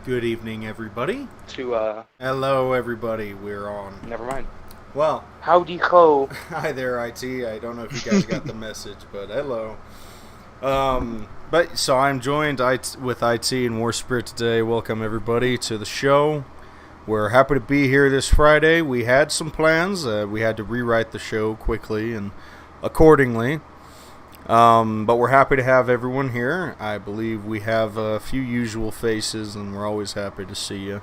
Good evening, everybody. To Hello, everybody. We're on. Never mind. Well, howdy ho. Hi there, IT. I don't know if you guys got the message, but hello. So I'm joined with IT and War Spirit today. Welcome everybody to the show. We're happy to be here this Friday. We had some plans. We had to rewrite the show quickly and accordingly. But we're happy to have everyone here. I believe we have a few usual faces, and we're always happy to see you.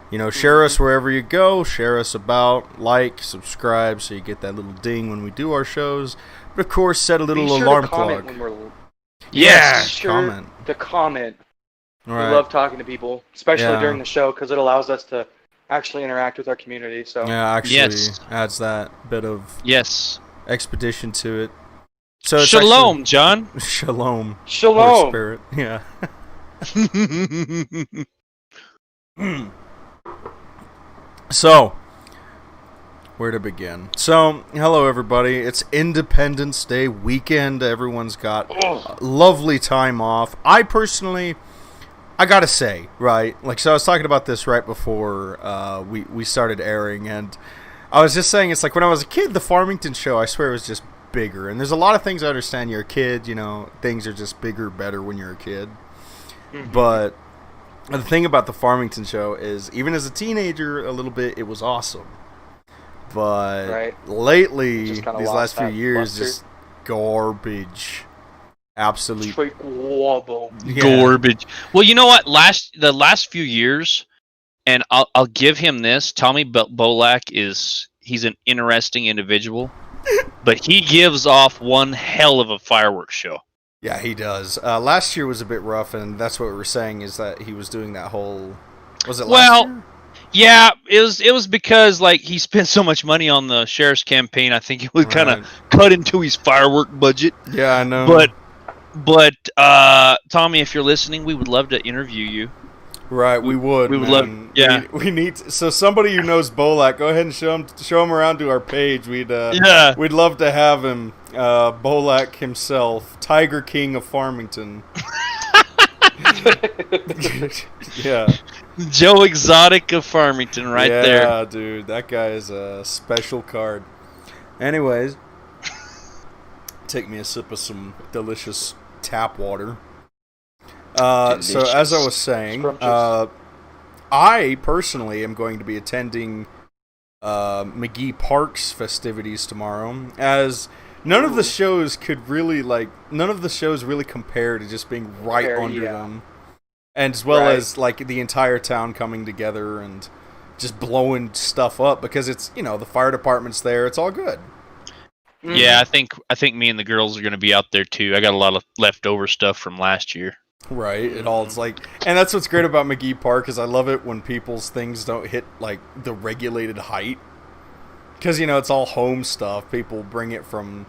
You know, share us wherever you go. Share us about, like, subscribe, so you get that little ding when we do our shows. But of course, set a little alarm clock. Yes, comment. To comment. Right. We love talking to people, especially during the show, because it allows us to actually interact with our community. So actually adds that bit of expedition to it. So it's Shalom, John. Shalom. Shalom. Spirit. Yeah. So, where to begin? So, hello everybody. It's Independence Day weekend. Everyone's got lovely time off. I personally, I gotta say, right? Like, so I was talking about this right before we started airing, and I was just saying, it's like when I was a kid, the Farmington show, I swear, was just bigger. And there's a lot of things I understand. You're a kid, you know, things are just bigger, better when you're a kid. Mm-hmm. But the thing about the Farmington show is, even as a teenager, a little bit, it was awesome. But lately, these last few years, just garbage. Absolute wobble. Garbage. Well, you know what? The last few years, And I'll give him this. Tommy Bolak he's an interesting individual, but he gives off one hell of a fireworks show. Yeah, he does. Last year was a bit rough, and that's what we were saying is that he was doing that whole. Was it last year? Yeah, it was because like he spent so much money on the sheriff's campaign. I think it would kind of cut into his firework budget. Yeah, I know. But Tommy, if you're listening, we would love to interview you. Right, we would. We would love. Yeah, we need. So somebody who knows Bolak, go ahead and show him around to our page. We'd love to have him. Bolak himself, Tiger King of Farmington. Yeah. Joe Exotic of Farmington, right there. Yeah, dude, that guy is a special card. Anyways, take me a sip of some delicious tap water. So as I was saying, I personally am going to be attending McGee Park's festivities tomorrow, as none of the shows really compare to just being right under them. And as well as like the entire town coming together and just blowing stuff up because it's, the fire department's there. It's all good. Yeah, I think me and the girls are going to be out there too. I got a lot of leftover stuff from last year. Right. It's like, and that's what's great about McGee Park is I love it when people's things don't hit like the regulated height. Because, it's all home stuff. People bring it from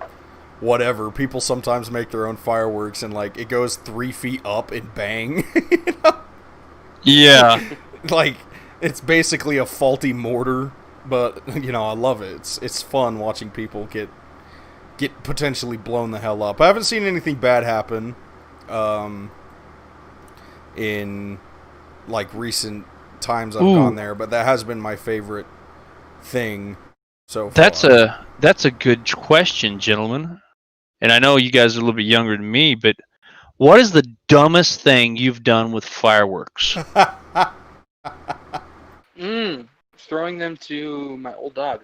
whatever. People sometimes make their own fireworks and like it goes 3 feet up and bang. Yeah. Like it's basically a faulty mortar, but I love it. It's fun watching people get potentially blown the hell up. I haven't seen anything bad happen in like recent times I've gone there, but that has been my favorite thing so far. That's a good question, gentlemen. And I know you guys are a little bit younger than me, but what is the dumbest thing you've done with fireworks? Throwing them to my old dog.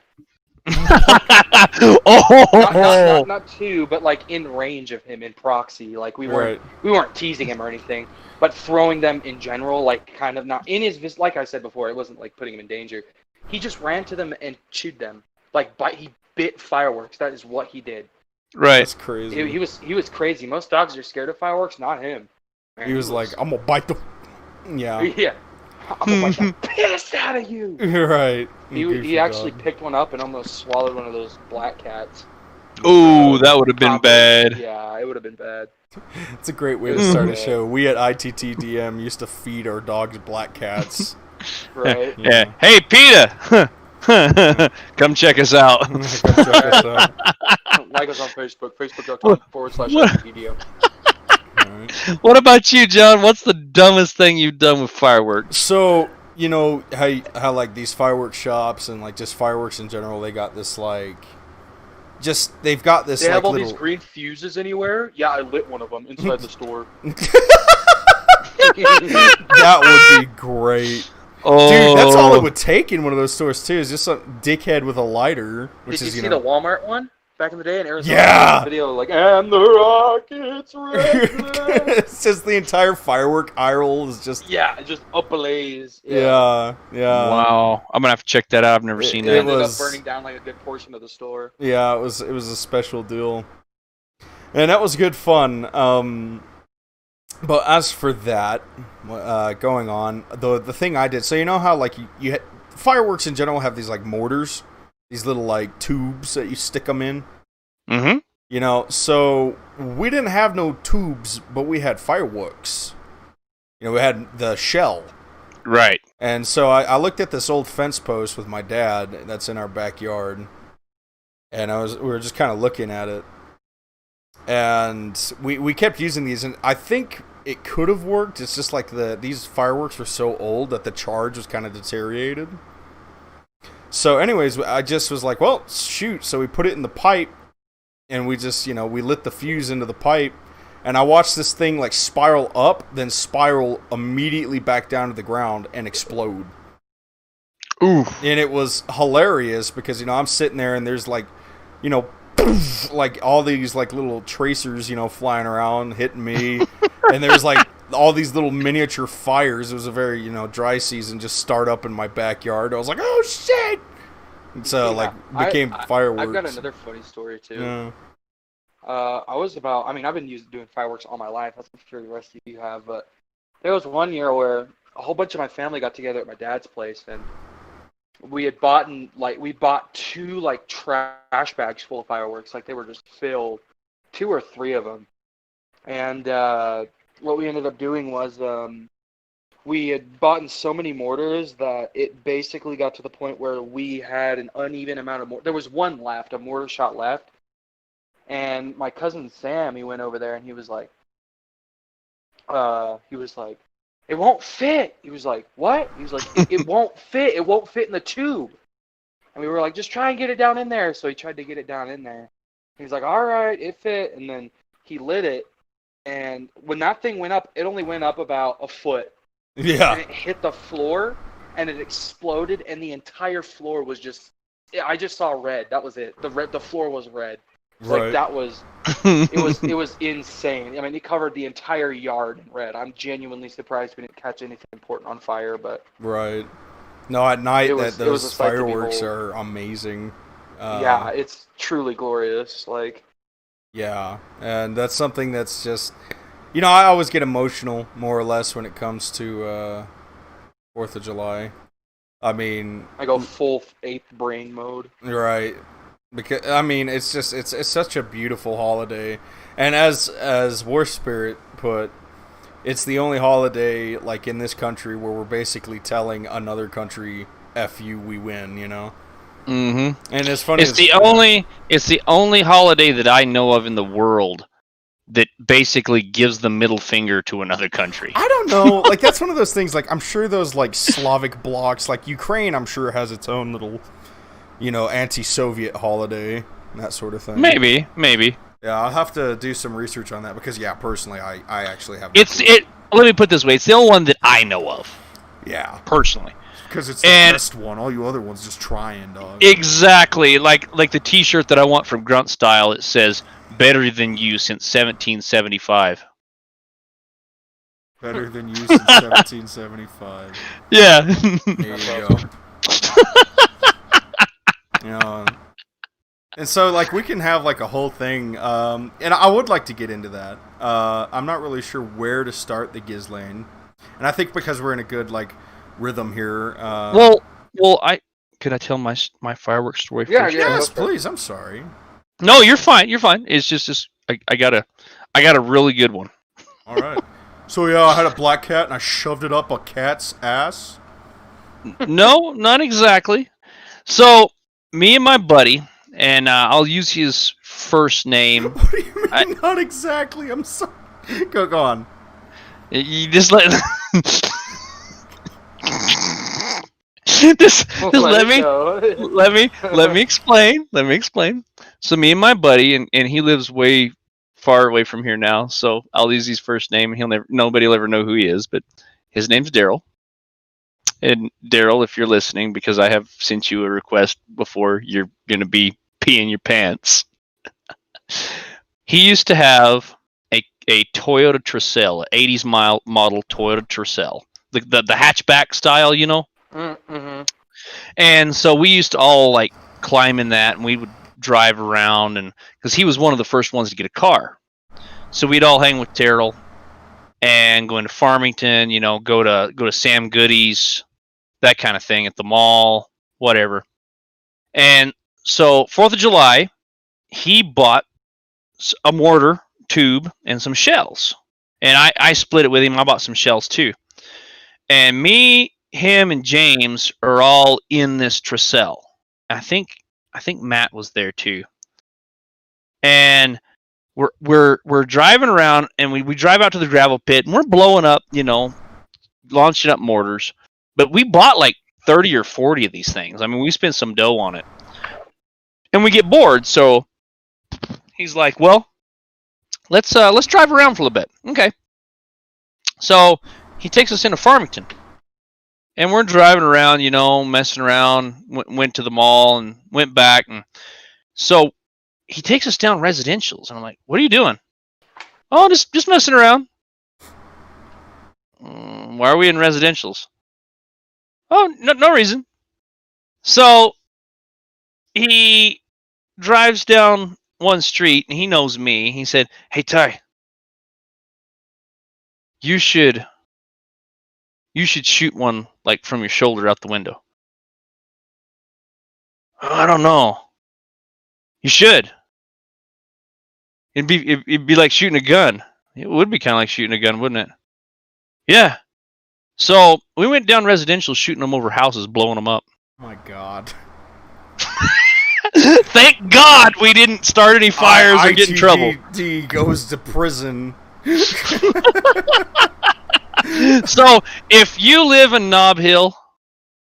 Not two, but like in range of him in proxy. Like we weren't teasing him or anything, but throwing them in general, like kind of not in his like I said before, it wasn't like putting him in danger. He just ran to them and chewed them. Like he bit fireworks. That is what he did. Right. That's crazy. He was crazy. Most dogs are scared of fireworks, not him. Man, he was like, I'm gonna bite the. Yeah. Yeah. I'm gonna bite the piss out of you. Right. He actually picked one up and almost swallowed one of those black cats. Oh, that would have been bad. Yeah, it would have been bad. It's a great way to start a show. We at ITTDM used to feed our dogs black cats. Right. Yeah. Hey, PETA! Come check us out. Like us on Facebook, facebook.com/ITTDM. What about you, John? What's the dumbest thing you've done with fireworks? So, how like these fireworks shops and like just fireworks in general, they got this like, they've got this. They like have all little... these green fuses anywhere. Yeah, I lit one of them inside the store. That would be great. Oh. Dude, that's all it would take in one of those stores too. Is just some dickhead with a lighter. Did you see the Walmart one back in the day in Arizona? Yeah. Video like, and the rockets red. It's just the entire firework aisle is just. Yeah, just ablaze. Yeah. Wow, I'm gonna have to check that out. I've never seen that. It ended up burning down like a good portion of the store. Yeah, it was a special deal, and that was good fun. But as for that, going on, the thing I did, so you know how like you fireworks in general have these like mortars, these little like tubes that you stick them in. Mm-hmm. So we didn't have no tubes, but we had fireworks. We had the shell. Right. And so I looked at this old fence post with my dad that's in our backyard, and we were just kind of looking at it. And we kept using these, and I think it could have worked. It's just like these fireworks were so old that the charge was kind of deteriorated. So anyways, I just was like, well, shoot. So we put it in the pipe, and we just, we lit the fuse into the pipe, and I watched this thing like spiral up, then spiral immediately back down to the ground and explode. Ooh. And it was hilarious because, I'm sitting there and there's like, like all these like little tracers, flying around, hitting me. And there's like all these little miniature fires. It was a very, dry season, just start up in my backyard. I was like, oh shit! And so became fireworks. I've got another funny story too. Yeah. I've been doing fireworks all my life. I'm sure the rest of you have, but there was one year where a whole bunch of my family got together at my dad's place, and we bought 2 trash bags full of fireworks. Like, they were just filled, 2 or 3 of them. And what we ended up doing was we had bought so many mortars that it basically got to the point where we had an uneven amount of mortar. There was one left, a mortar shot left. And my cousin Sam, he went over there and he was like, it won't fit. He was like, what? He was like, it won't fit. It won't fit in the tube. And we were like, just try and get it down in there. So he tried to get it down in there. He was like, all right, it fit. And then he lit it. And when that thing went up, it only went up about a foot. Yeah. And it hit the floor and it exploded. And the entire floor was I just saw red. That was it. The floor was red. Right. Like, that was, it was insane. I mean, it covered the entire yard in red. I'm genuinely surprised we didn't catch anything important on fire, but. Right. No, at night, those fireworks are amazing. Yeah, it's truly glorious. Like. Yeah, and that's something that's just, I always get emotional, more or less, when it comes to 4th of July. I mean. I go full 8th brain mode. Right. Because it's such a beautiful holiday, and as War Spirit put, it's the only holiday in this country where we're basically telling another country, "F you, we win," Mm-hmm. And it's funny. It's the only holiday that I know of in the world that basically gives the middle finger to another country. I don't know. That's one of those things. I'm sure those Slavic blocks, Ukraine, I'm sure has its own little. Anti-Soviet holiday, that sort of thing. Maybe. Yeah, I'll have to do some research on that because, personally, I actually have. Let me put it this way: it's the only one that I know of. Yeah, personally, because it's the best one. All you other ones just trying, dog. Exactly, like the T-shirt that I want from Grunt Style. It says "Better than you since 1775." Better than you since 1775. Yeah. There you go. And so we can have a whole thing, and I would like to get into that. I'm not really sure where to start the Ghislaine, and I think because we're in a good rhythm here. Could I tell my fireworks story first? Yeah, yes, please. I'm sorry. No, you're fine. It's just I got a really good one. All right. So I had a black cat and I shoved it up a cat's ass. No, not exactly. So. Me and my buddy, and I'll use his first name. What do you mean, not exactly? I'm sorry. Go on. You just let let me explain. Let me explain. So me and my buddy, and he lives way far away from here now. So I'll use his first name, and nobody will ever know who he is. But his name's Daryl. And Daryl, if you're listening, because I have sent you a request before, you're going to be peeing your pants. He used to have a Toyota Tercel, 80s model Toyota Tercel, the hatchback style, Mm-hmm. And so we used to all climb in that, and we would drive around, and because he was one of the first ones to get a car, so we'd all hang with Daryl and go into Farmington, go to Sam Goody's. That kind of thing at the mall, whatever. And so 4th of July, he bought a mortar tube and some shells. And I split it with him. I bought some shells too. And me, him, and James are all in this Tercel. I think Matt was there too. And we're driving around, and we drive out to the gravel pit, and we're blowing up, launching up mortars. But we bought 30 or 40 of these things. I mean, we spent some dough on it. And we get bored, so he's like, well, let's drive around for a little bit. Okay. So he takes us into Farmington. And we're driving around, messing around, went to the mall and went back. And so he takes us down residentials. And I'm like, what are you doing? Oh, just messing around. Why are we in residentials? Oh, no reason. So he drives down one street, and he knows me. He said, "Hey, Ty, you should shoot one like from your shoulder out the window." "Oh, I don't know." "You should. It'd be like shooting a gun. It would be kind of like shooting a gun, wouldn't it?" "Yeah." So we went down residential, shooting them over houses, blowing them up. Oh my God. Thank God we didn't start any fires or get in trouble. ITGD goes to prison. So if you live in Nob Hill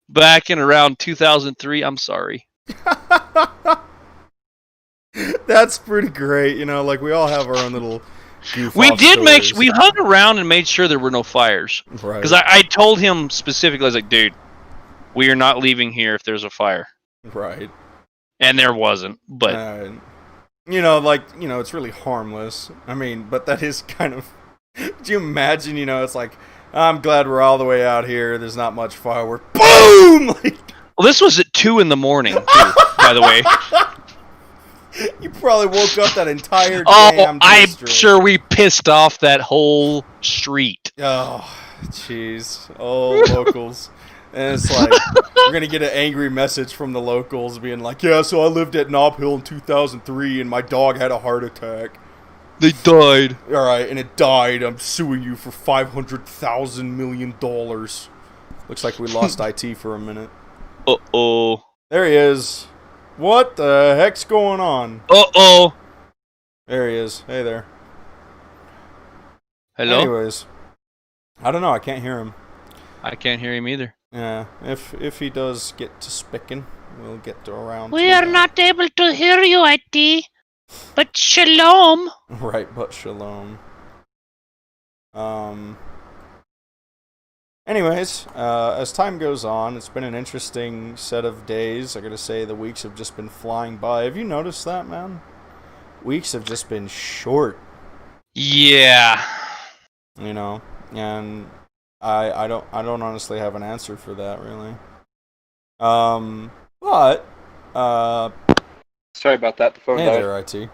back in around 2003, I'm sorry. That's pretty great. You know, like we all have our own little goof We off did stories. we hung around and made sure there were no fires. Right. Because I told him specifically, I was like, dude, we are not leaving here if there's a fire. Right. And there wasn't. But you know, like, you know, it's really harmless. I mean, but that is kind of... Do you imagine, you know, it's like, I'm glad we're all the way out here. There's not much firework. Boom! Like... Well, this was at 2 in the morning, too, by the way. You probably woke up that entire damn I'm sure we pissed off that whole street. Oh, jeez. Oh, locals. And it's like, we're going to get an angry message from the locals being like, yeah, so I lived at Nob Hill in 2003 and my dog had a heart attack. They died. All right, and it died. I'm suing you for $500,000 million. Looks like we lost IT for a minute. Uh-oh. There he is. What the heck's going on? Uh-oh. There he is. Hey there. Hello? Anyways. I don't know. I can't hear him. I can't hear him either. Yeah. If he does get to spicking, we'll get to around. We are not able to hear you, IT. But shalom. Right, but shalom. Anyways, as time goes on, it's been an interesting set of days. I gotta say, the weeks have just been flying by. Have you noticed that, man? Weeks have just been short. Yeah. You know, and I don't honestly have an answer for that, really. But sorry about that. The phone hey died. there, IT.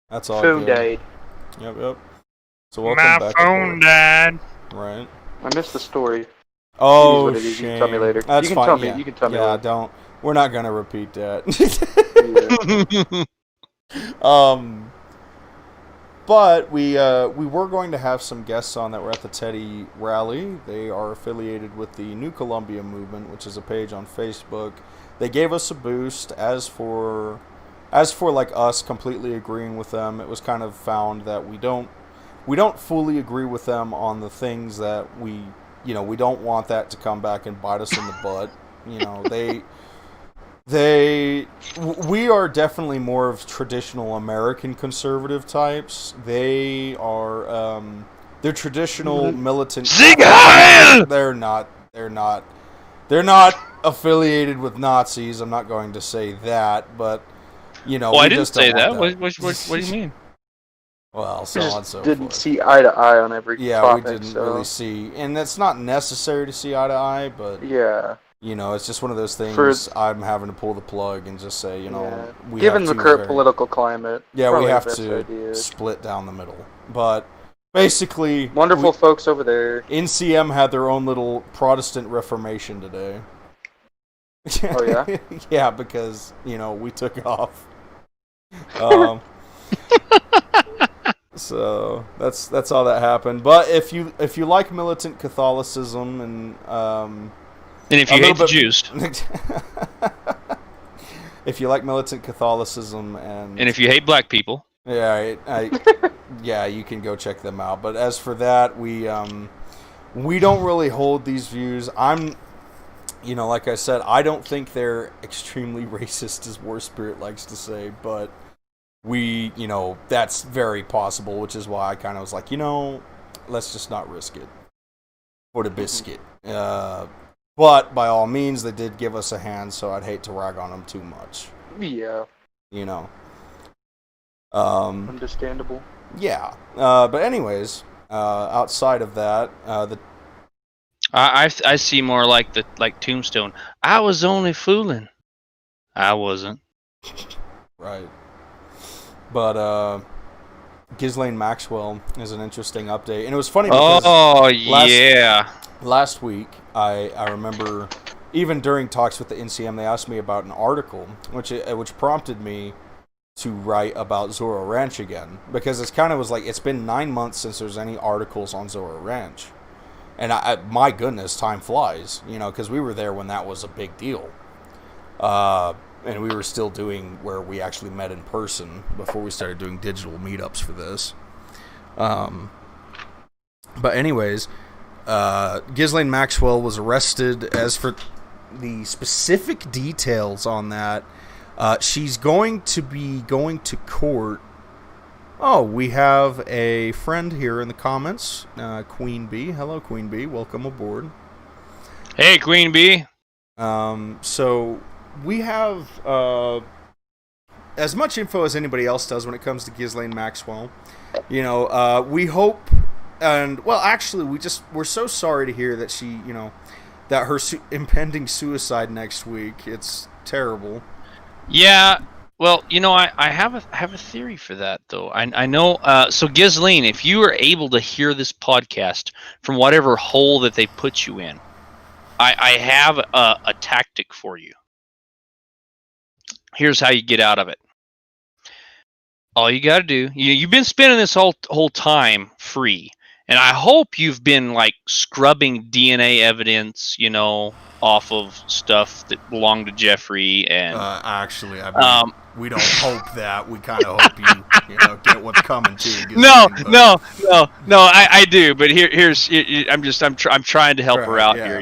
That's all. Phone good. died. Yep. So welcome My back. phone died. Right. I missed the story. Oh, It is what it is. shame. You can tell me later. That's you can fine. tell me. Yeah. You can tell me. Yeah, later. don't. We're not gonna repeat that. Yeah. But we were going to have some guests on that were at the Teddy rally. They are affiliated with the New Columbia Movement, which is a page on Facebook. They gave us a boost. As for like us completely agreeing with them, it was kind of found that we don't fully agree with them on the things that we don't want that to come back and bite us in the butt. You know, we are definitely more of traditional American conservative types. They are they're traditional militant. Sing Heil! They're not affiliated with Nazis. I'm not going to say that, but you know, I we didn't just don't say that. want What do you mean? Well, so on and so Didn't forth. see eye to eye on every topic. We didn't so. really see, and it's not necessary to see eye to eye, but Yeah. you know, it's just one of those things. I'm having to pull the plug and just say, you know, yeah. Given the current political climate, we probably have the best to idea. split down the middle. But basically, Wonderful folks over there. NCM had their own little Protestant Reformation today. Oh yeah. Yeah, because you know we took off. So that's all that happened. But if you like militant Catholicism and if you hate the Jews, if you like militant Catholicism and if you hate black people, yeah, yeah, you can go check them out. But as for that, we don't really hold these views. You know, like I said, I don't think they're extremely racist, as War Spirit likes to say, but you know, that's very possible, which is why I kind of was like, you know, let's just not risk it for the biscuit. But by all means, they did give us a hand, so I'd hate to rag on them too much. Yeah. You know. Understandable. Yeah. But anyways, Outside of that, I see more like Tombstone. I was only fooling. I wasn't. Right. But Ghislaine Maxwell is an interesting update, and it was funny because last week I remember even during talks with the NCM they asked me about an article which prompted me to write about Zorro Ranch again, because it's kind of was like it's been 9 months since there's any articles on Zorro Ranch, and my goodness, time flies, because we were there when that was a big deal. And we were still doing where we actually met in person before we started doing digital meetups for this. But anyways, Ghislaine Maxwell was arrested. As for the specific details on that, she's going to be going to court. Oh, we have a friend here in the comments, Queen Bee. Hello, Queen Bee. Welcome aboard. Hey, Queen Bee. So we have as much info as anybody else does when it comes to Ghislaine Maxwell. We hope, and well, actually, we're so sorry to hear that she, that her impending suicide next week. It's terrible. Yeah. Well, I have a theory for that, though. I know. So, Ghislaine, if you are able to hear this podcast from whatever hole that they put you in, I have a tactic for you. Here's how you get out of it. All you got to do, you've been spending this whole time free, and I hope you've been scrubbing DNA evidence, off of stuff that belonged to Jeffrey. And actually, I mean, we don't hope that. We kind of hope you get what's coming to you. No, I do. But here's I'm trying to help her out here.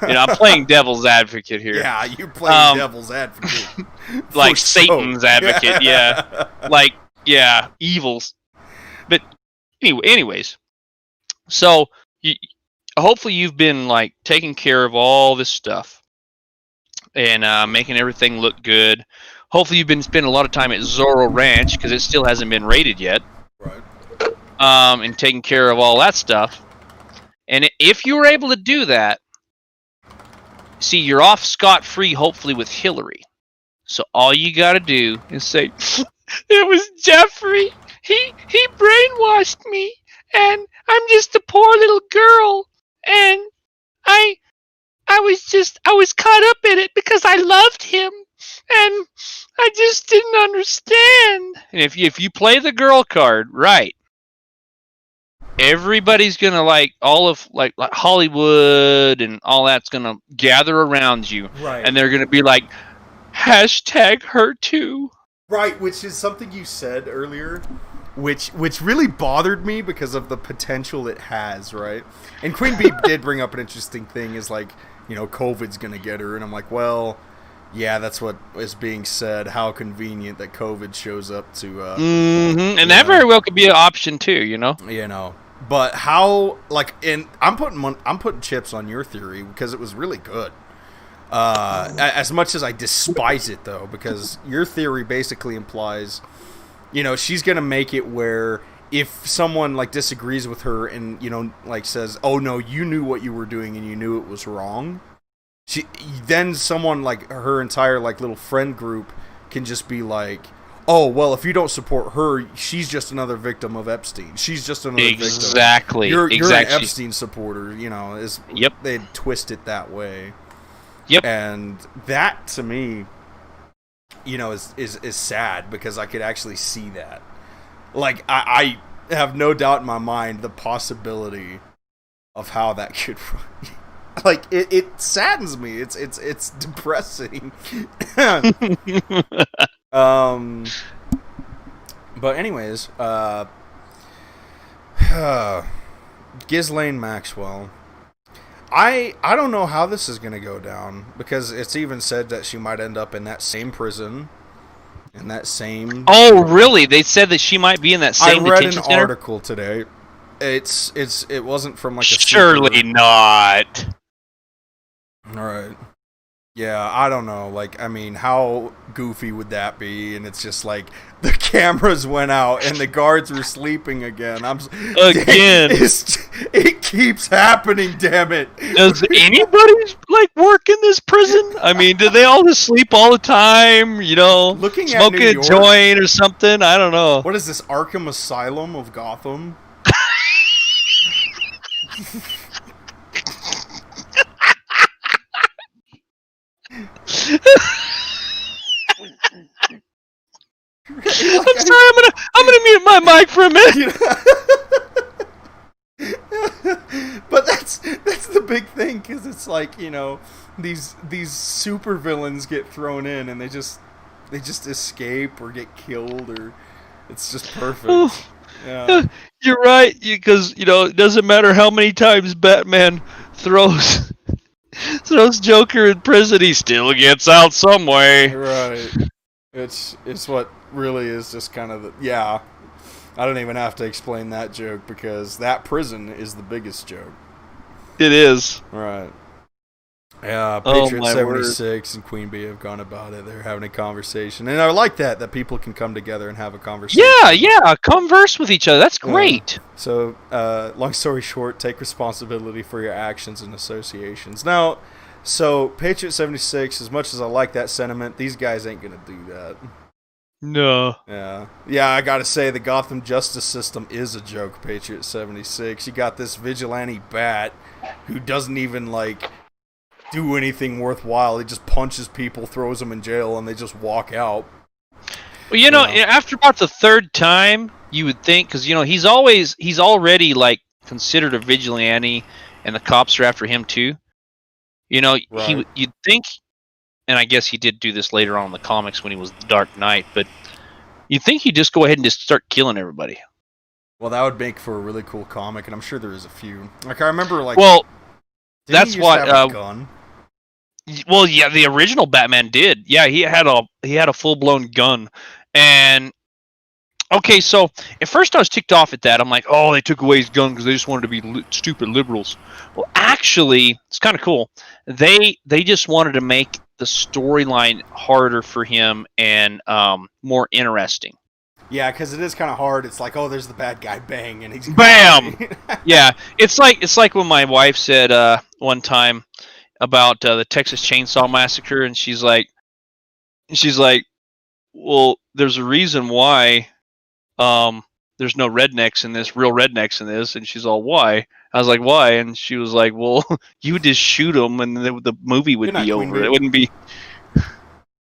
I'm playing devil's advocate here. Yeah, you're playing devil's advocate. Like Satan's advocate. Yeah, evils. But anyways, so hopefully you've been taking care of all this stuff and making everything look good. Hopefully you've been spending a lot of time at Zorro Ranch because it still hasn't been raided yet. Right. And taking care of all that stuff. And if you were able to do that, see, you're off scot-free, hopefully, with Hillary. So all you got to do is say, "It was Jeffrey. He brainwashed me, and I'm just a poor little girl, and I was caught up in it because I loved him, and I just didn't understand." And if you play the girl card right, everybody's gonna all of Hollywood and all that's gonna gather around you, right? And they're gonna be like, #her2. Right, which is something you said earlier, which really bothered me because of the potential it has, right? And Queen Bee did bring up an interesting thing, is COVID's gonna get her, and I'm like, well, yeah, that's what is being said. How convenient that COVID shows up to. And that very well could be an option too, But how? And I'm putting chips on your theory because it was really good. As much as I despise it, though, because your theory basically implies, she's gonna make it where if someone disagrees with her and says, "Oh no, you knew what you were doing and you knew it was wrong," then someone her entire little friend group can just be like, "Oh well, if you don't support her, she's just another victim of Epstein. She's just another victim." Exactly. You're an Epstein supporter, Yep. They twist it that way. Yep. And that to me, is sad because I could actually see that. I have no doubt in my mind the possibility of how that could. It saddens me. It's depressing. But anyways, Ghislaine Maxwell. I don't know how this is going to go down, because it's even said that she might end up in that same prison, in that same... Oh, really? They said that she might be in that same detention center? I read an article today. It wasn't from a... Surely not. All right. Yeah, I don't know. Like, I mean, how goofy would that be? And it's just like the cameras went out and the guards were sleeping again. Again. It keeps happening. Damn it! Does anybody like work in this prison? I mean, do they all just sleep all the time? You know, Looking at smoking New a York- joint or something? I don't know. What is this, Arkham Asylum of Gotham? I'm sorry. I'm gonna mute my mic for a minute. But that's the big thing, because it's like, you know, these super villains get thrown in and they just escape or get killed, or it's just perfect. Yeah. You're right, because you know it doesn't matter how many times Batman throws Joker in prison, he still gets out some way. Right. It's what really is just kind of yeah. I don't even have to explain that joke, because that prison is the biggest joke. It is. Right. Yeah, Oh, Patriot my 76 and Queen Bee have gone about it. They're having a conversation. And I like that people can come together and have a conversation. Yeah, converse with each other. That's great. So, long story short, take responsibility for your actions and associations. Now, so Patriot 76, as much as I like that sentiment, these guys ain't going to do that. No. Yeah, I gotta say, the Gotham justice system is a joke, Patriot 76. You got this vigilante bat who doesn't even, like, do anything worthwhile. He just punches people, throws them in jail, and they just walk out. Well, you know, after about the third time, you would think, because, you know, he's already, like, considered a vigilante, and the cops are after him, too. You know, Right. you'd think, and I guess he did do this later on in the comics when he was the Dark Knight, but you'd think he'd just go ahead and just start killing everybody. Well, that would make for a really cool comic, and I'm sure there is a few. Like, I remember, like... Well, didn't that's he used to what... have a gun? Well, yeah, the original Batman did. Yeah, he had a full-blown gun. And okay, so at first I was ticked off at that. I'm like, oh, they took away his gun because they just wanted to be stupid liberals. Well, actually, it's kind of cool. They just wanted to make the storyline harder for him and more interesting. Yeah, because it is kind of hard. It's like, oh, there's the bad guy, bang, and he's Bam! Yeah, it's like when my wife said one time about the Texas Chainsaw Massacre, and she's like, well, there's a reason why there's no rednecks in this, real rednecks in this, and she's all, why? I was like, why? And she was like, well, you just shoot them, and the movie would be over. It wouldn't be.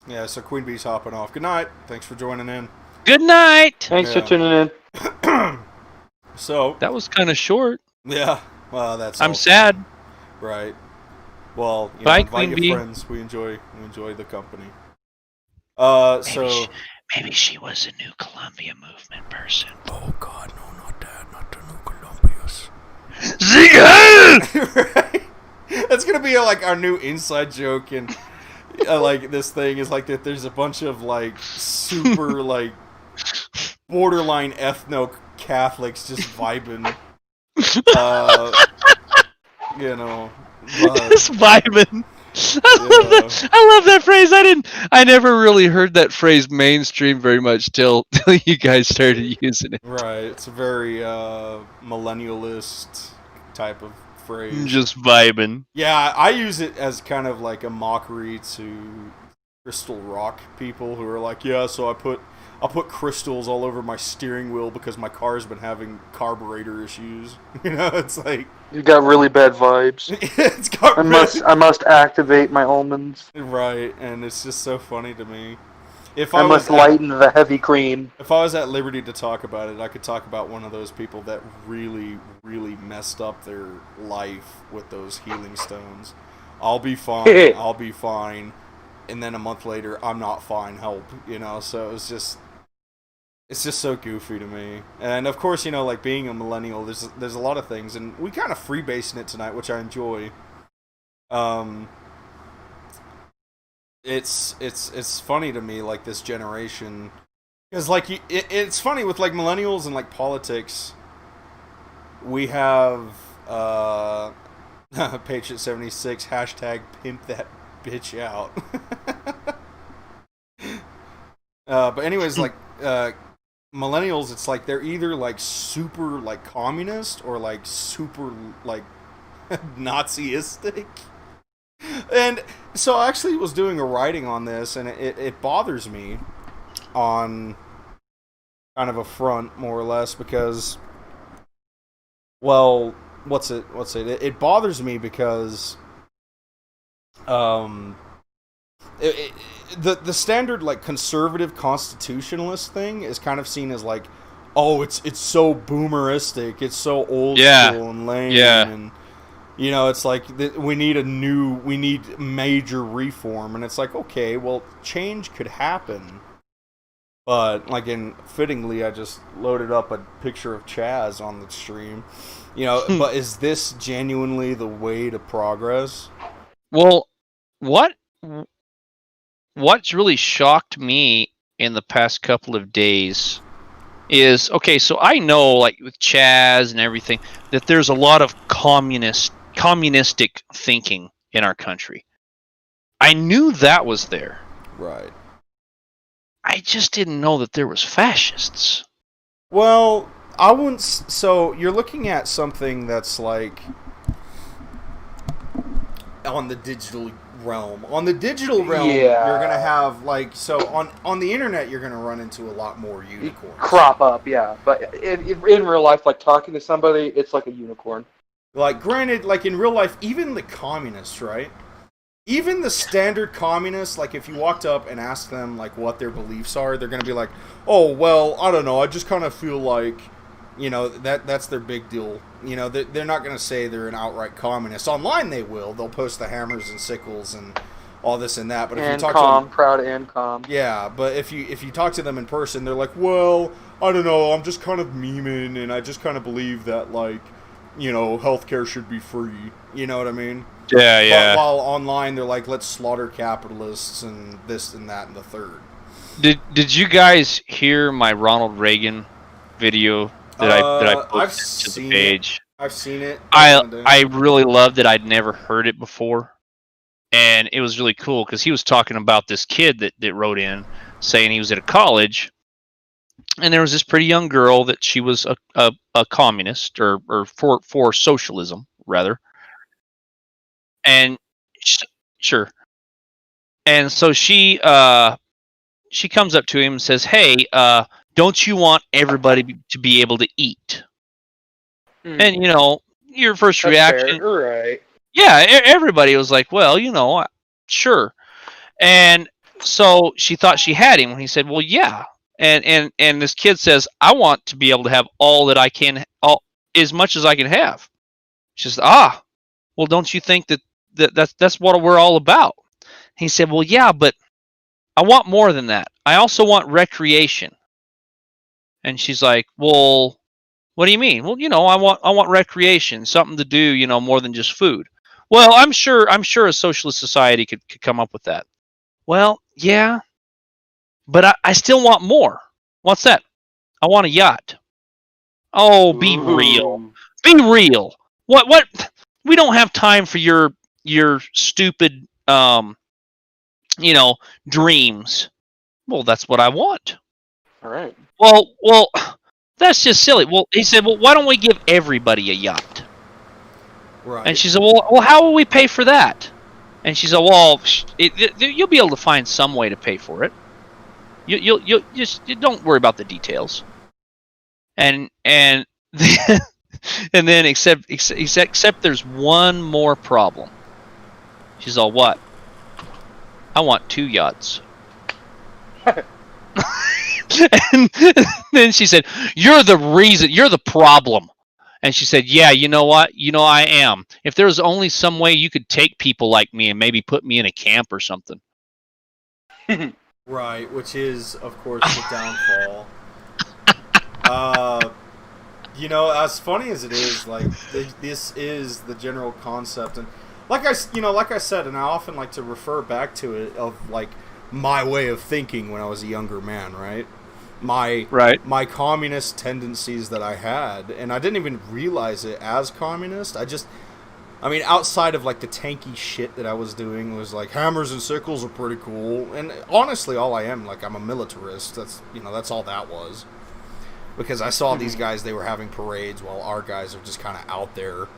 Yeah, so Queen Bee's hopping off. Good night. Thanks for joining in. Good night. Thanks for tuning in. So that was kind of short. Yeah, well, that's. I'm sad. Right. Well, you bye, know, invite Queen your Bee. friends. We enjoy the company. Maybe she was a New Columbia movement person. Oh God, no, not that, not the New Columbia's. Right? That's gonna be like our new inside joke, and like this thing is like that. There's a bunch of like super like borderline ethno Catholics just vibing. You know, Just vibing. I love that phrase. I never really heard that phrase mainstream very much till you guys started using it. Right. It's a very millennialist type of phrase. Just vibing. Yeah, I use it as kind of like a mockery to crystal rock people who are like, yeah, so I'll put crystals all over my steering wheel because my car's been having carburetor issues. You know, it's like You got really bad vibes. it's got I must activate my almonds. right, and it's just so funny to me. If I must lighten the heavy cream. If I was at liberty to talk about it, I could talk about one of those people that really, really messed up their life with those healing stones. I'll be fine. I'll be fine. And then a month later, I'm not fine. Help, you know. So it's just so goofy to me. And of course, you know, like being a millennial, there's a lot of things, and we kind of freebasing it tonight, which I enjoy. It's funny to me, like this generation, because like it's funny with like millennials and like politics. We have Patriot 76 hashtag pimp that bitch out. But anyways, like millennials, it's like they're either like super like communist or like super like Naziistic. And so I actually was doing a writing on this, and it bothers me on kind of a front, more or less, because, well, it bothers me because the standard like conservative constitutionalist thing is kind of seen as like, oh, it's so boomeristic, it's so old school and lame, and you know, it's like we need major reform, and it's like, okay, well, change could happen, but like fittingly, I just loaded up a picture of Chaz on the stream, you know. But is this genuinely the way to progress? Well, what's really shocked me in the past couple of days is, okay, so I know, like with Chaz and everything, that there's a lot of communistic thinking in our country. I knew that was there. Right. I just didn't know that there was fascists. Well, I wouldn't. So you're looking at something that's like on the digital realm. On the digital realm, you're gonna have like, so on the internet, you're gonna run into a lot more unicorns. Crop up, yeah. But in real life, like talking to somebody, it's like a unicorn. Like, granted, like in real life, even the communists, right? Even the standard communists, like if you walked up and asked them like what their beliefs are, they're gonna be like, "Oh, well, I don't know. I just kind of feel like, you know, that's their big deal. You know, they're not gonna say they're an outright communist. Online, they will. They'll post the hammers and sickles and all this and that. But if you talk to them, proud and calm. Yeah, but if you talk to them in person, they're like, well, I don't know. I'm just kind of memeing, and I just kind of believe that, like, you know, healthcare should be free. You know what I mean? Yeah. But while online, they're like, let's slaughter capitalists and this and that and the third. Did you guys hear my Ronald Reagan video that I posted to the page? I've seen it. I really loved it. I'd never heard it before, and it was really cool because he was talking about this kid that wrote in saying he was at a college, and there was this pretty young girl that she was a communist or for socialism rather, and sure, and so she comes up to him and says, "Hey, don't you want everybody to be able to eat?" And you know, your first reaction, right? Yeah, everybody was like, "Well, you know, sure." And so she thought she had him when he said, "Well, yeah." And this kid says, "I want to be able to have all that I can, as much as I can have." She says, well, don't you think that's what we're all about? He said, "Well, yeah, but I want more than that. I also want recreation." And she's like, "Well, what do you mean?" "Well, you know, I want recreation, something to do, you know, more than just food." "Well, I'm sure a socialist society could come up with that." "Well, yeah, but I still want more." "What's that?" "I want a yacht." "Oh, be real. Be real. What? We don't have time for your stupid you know, dreams." "Well, that's what I want." All right. Well, that's just silly. Well, he said, "Well, why don't we give everybody a yacht?" Right. And she said, "Well, how will we pay for that?" And she said, "Well, you'll be able to find some way to pay for it. You don't worry about the details." And and then except there's one more problem. She's all, "What?" "I want 2 yachts." And then she said, "You're the reason. You're the problem." And she said, "Yeah, you know what? You know, I am. If there was only some way you could take people like me and maybe put me in a camp or something." Right, which is, of course, the downfall. You know, as funny as it is, like, this is the general concept, and like I said, and I often like to refer back to it, of like my way of thinking when I was a younger man, right? My communist tendencies that I had, and I didn't even realize it as communist. I mean, outside of like the tanky shit that I was doing, was like hammers and sickles are pretty cool. And honestly, all I am, like, I'm a militarist. That's all that was. Because I saw these guys, they were having parades while our guys are just kind of out there,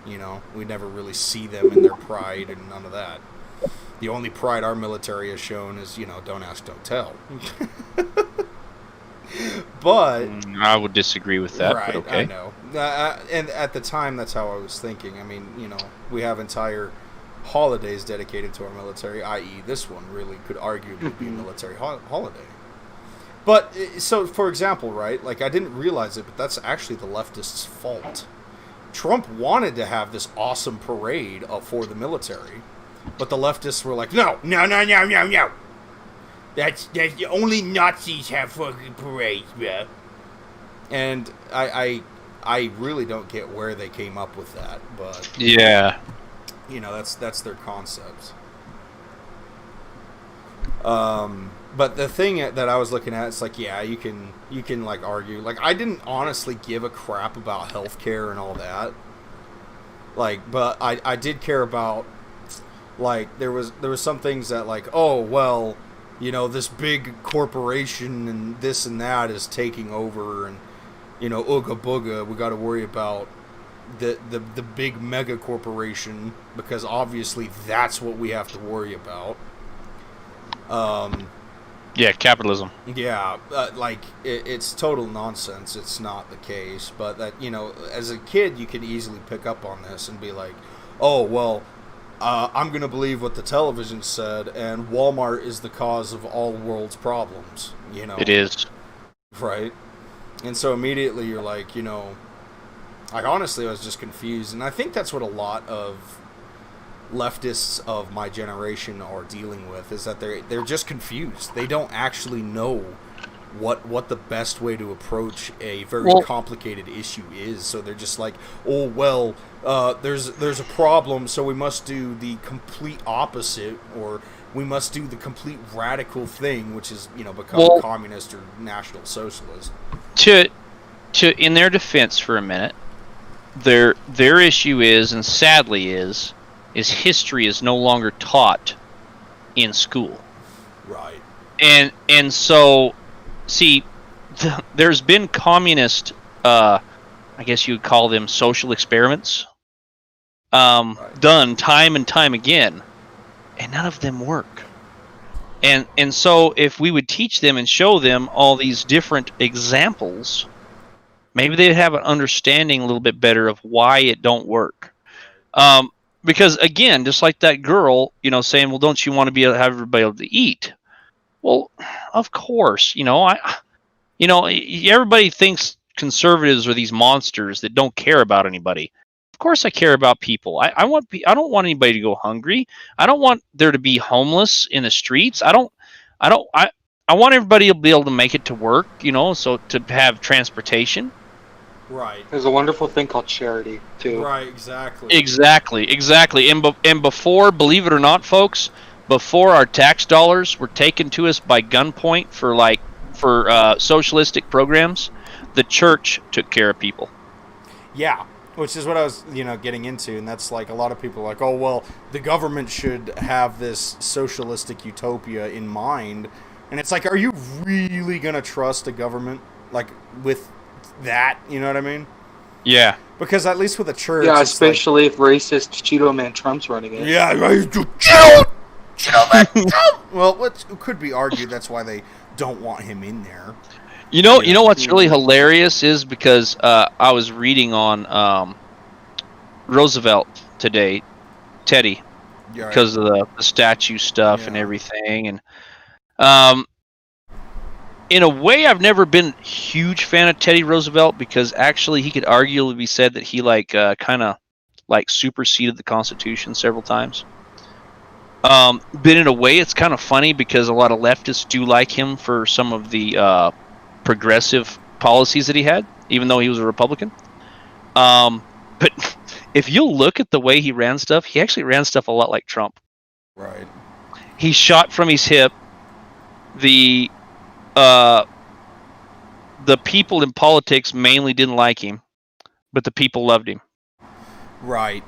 We never really see them in their pride and none of that. The only pride our military has shown is, don't ask, don't tell. But I would disagree with that, right, but okay. I know. And at the time, that's how I was thinking. I mean, we have entire holidays dedicated to our military, i.e. this one really could arguably be a military holiday. But, so, for example, right, like, I didn't realize it, but that's actually the leftists' fault. Trump wanted to have this awesome parade for the military, but the leftists were like, no. That's only Nazis have fucking parades, bro. And I really don't get where they came up with that, but... Yeah. That's their concept. But the thing that I was looking at, it's like, yeah, you can like argue. Like, I didn't honestly give a crap about healthcare and all that. Like, but I did care about, like, there was some things that, like, oh, well, this big corporation and this and that is taking over, and, ooga booga, we got to worry about the big mega corporation, because obviously that's what we have to worry about. Yeah, capitalism. Yeah, it's total nonsense. It's not the case, but that, as a kid, you can easily pick up on this and be like, oh, well, I'm going to believe what the television said, and Walmart is the cause of all world's problems, It is. Right? And so immediately you're like, honestly, I was just confused, and I think that's what a lot of leftists of my generation are dealing with, is that they're just confused. They don't actually know what the best way to approach a very complicated issue is. So they're just like, oh, well, there's a problem, so we must do the complete opposite, or we must do the complete radical thing, which is, become communist or national socialist. To in their defense for a minute, their issue is, and sadly is history is no longer taught in school. Right. And so, see, there's been communist, I guess you would call them social experiments, done time and time again, and none of them work. And so if we would teach them and show them all these different examples, maybe they'd have an understanding a little bit better of why it don't work. Because again, just like that girl, saying, well, don't you want to be able to have everybody able to eat? Well, of course, everybody thinks conservatives are these monsters that don't care about anybody. Of course I care about people. I don't want anybody to go hungry. I don't want there to be homeless in the streets. I want everybody to be able to make it to work, so to have transportation. Right. There's a wonderful thing called charity, too. Right, exactly. Exactly. And before, believe it or not, folks, before our tax dollars were taken to us by gunpoint for socialistic programs, the church took care of people. Yeah, which is what I was, getting into, and that's like a lot of people are like, oh, well, the government should have this socialistic utopia in mind, and it's like, are you really going to trust a government, like, with that, you know what I mean? Yeah. Because at least with a church, yeah, especially if racist Cheeto Man Trump's running it. Yeah, Cheeto Man Trump. Well, it could be argued that's why they don't want him in there. You know what's really hilarious is because I was reading on Roosevelt today, Teddy, because of the statue stuff and everything, and in a way, I've never been a huge fan of Teddy Roosevelt, because actually he could arguably be said that he kind of superseded the Constitution several times. But in a way, it's kind of funny because a lot of leftists do like him for some of the progressive policies that he had, even though he was a Republican. But if you look at the way he ran stuff, he actually ran stuff a lot like Trump. Right. He shot from his hip. The people in politics mainly didn't like him, but the people loved him. Right.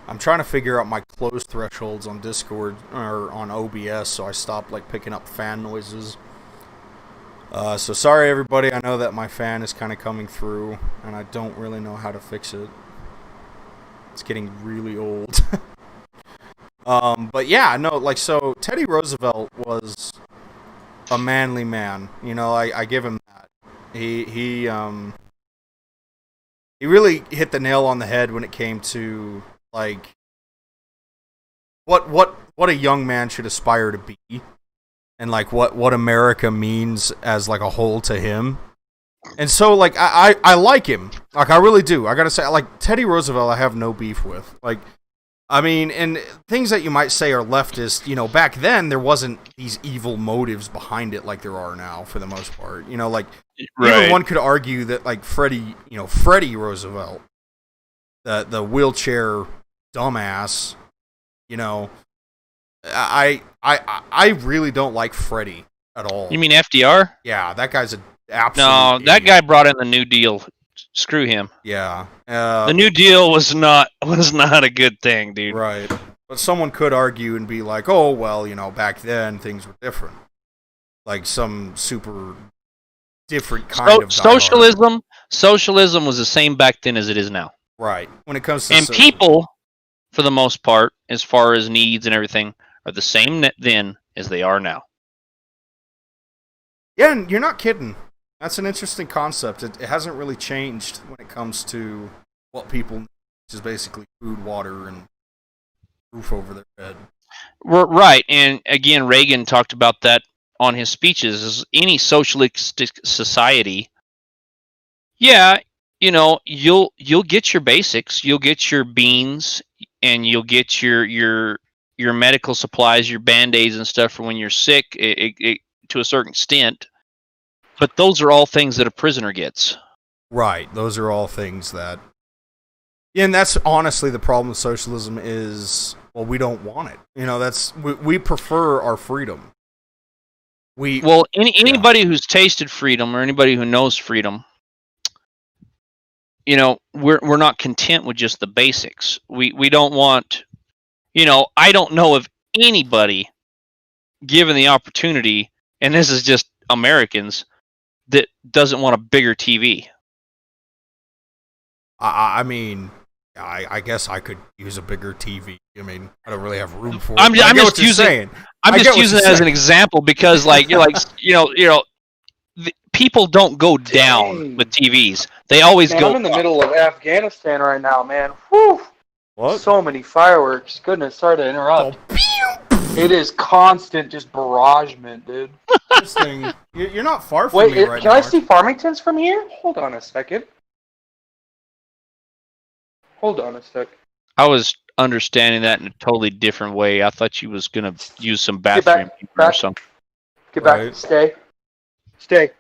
I'm trying to figure out my close thresholds on Discord or on OBS, so I stopped like picking up fan noises. So sorry everybody, I know that my fan is kind of coming through, and I don't really know how to fix it. It's getting really old. But yeah, no, like, so Teddy Roosevelt was a manly man. You know, I give him that. He really hit the nail on the head when it came to, like, what a young man should aspire to be. And, like, what America means as, like, a whole to him. And so, like, I like him. Like, I really do. I gotta say, like, Teddy Roosevelt I have no beef with. Like, I mean, and things that you might say are leftist, you know, back then there wasn't these evil motives behind it like there are now, for the most part. You know, like, even one could argue that, like, Freddie Roosevelt, the wheelchair dumbass, you know, I really don't like Freddie at all. You mean FDR? Yeah, that guy's an absolute No, that idiot. guy brought in the New Deal. Screw him. Yeah. The New Deal was not a good thing, dude. Right. But someone could argue and be like, oh, well, you know, back then things were different. Like some super different kind of dialogue. Socialism was the same back then as it is now. Right. When it comes to And people, for the most part, as far as needs and everything, are the same then as they are now. Yeah, and you're not kidding. That's an interesting concept. It hasn't really changed when it comes to what people need, which is basically food, water, and roof over their head. Right, and again, Reagan talked about that on his speeches. Is any socialistic society, yeah, you know, you'll get your basics, you'll get your beans, and you'll get your medical supplies, your Band-Aids and stuff for when you're sick, to a certain extent. But those are all things that a prisoner gets. Right. Those are all things that... Yeah, and that's honestly the problem with socialism is, well, we don't want it. You know, we prefer our freedom. Anybody who's tasted freedom or anybody who knows freedom, you know, we're not content with just the basics. We don't want, you know, I don't know of anybody given the opportunity, and this is just Americans, that doesn't want a bigger TV. I mean, I guess I could use a bigger TV. I mean, I don't really have room for it. I'm just using it as an example because, like, you're like, you know, people don't go down with TVs. They always go. I'm in the middle of Afghanistan right now, man. Whew. What? So many fireworks. Goodness, sorry to interrupt. It is constant, just barragement, dude. Interesting. You're not far from me right now. Can I see Farmington's from here? Hold on a second. I was understanding that in a totally different way. I thought you was gonna use some bathroom or something. Get back. Right. Stay.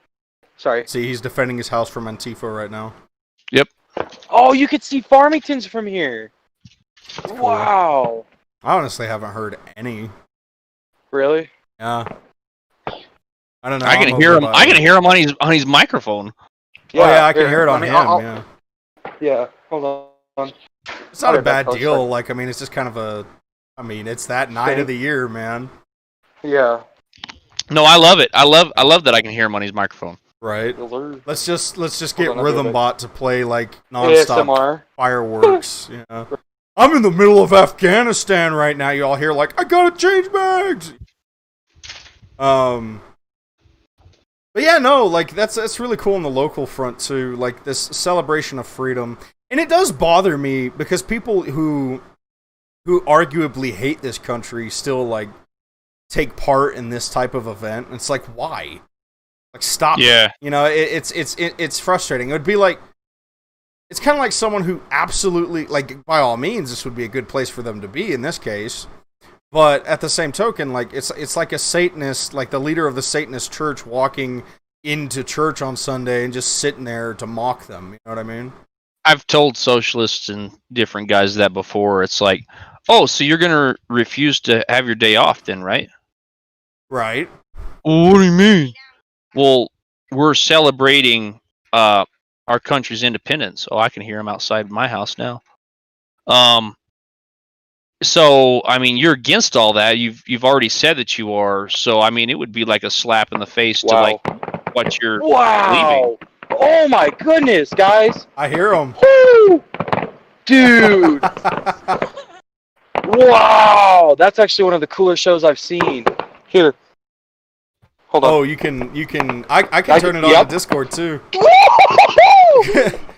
Sorry. See, he's defending his house from Antifa right now. Yep. Oh, you could see Farmington's from here. Cool. Wow. I honestly haven't heard any. Really? Yeah. I don't know. I can hear him. I can hear him on his microphone. Yeah, I can hear it on him. Yeah. Yeah. Hold on. It's not a bad deal. Like, I mean, it's just kind of a. I mean, it's that night of the year, man. Yeah. No, I love it. I love that I can hear him on his microphone. Right. Let's just get Rhythm Bot to play like nonstop ASMR. Fireworks. Yeah. I'm in the middle of Afghanistan right now. You all hear like, I gotta change bags. But yeah, no, like that's really cool on the local front too. Like this celebration of freedom, and it does bother me because people who arguably hate this country still like take part in this type of event. It's like, why? Like, stop. Yeah. You know, it's frustrating. It would be like, it's kind of like someone who absolutely, like, by all means, this would be a good place for them to be in this case. But at the same token, like, it's like a Satanist, like the leader of the Satanist church walking into church on Sunday and just sitting there to mock them. You know what I mean? I've told socialists and different guys that before. It's like, oh, so you're going to refuse to have your day off then, right? Right. What do you mean? Well, we're celebrating our country's independence. Oh, I can hear them outside my house now. So, I mean, you're against all that. You've already said that you are. So, I mean, it would be like a slap in the face to like what you're believing. Oh my goodness, guys! I hear him. Woo! Dude! Wow! That's actually one of the cooler shows I've seen. Here. Hold on. Oh, you can. I can turn it on to Discord too.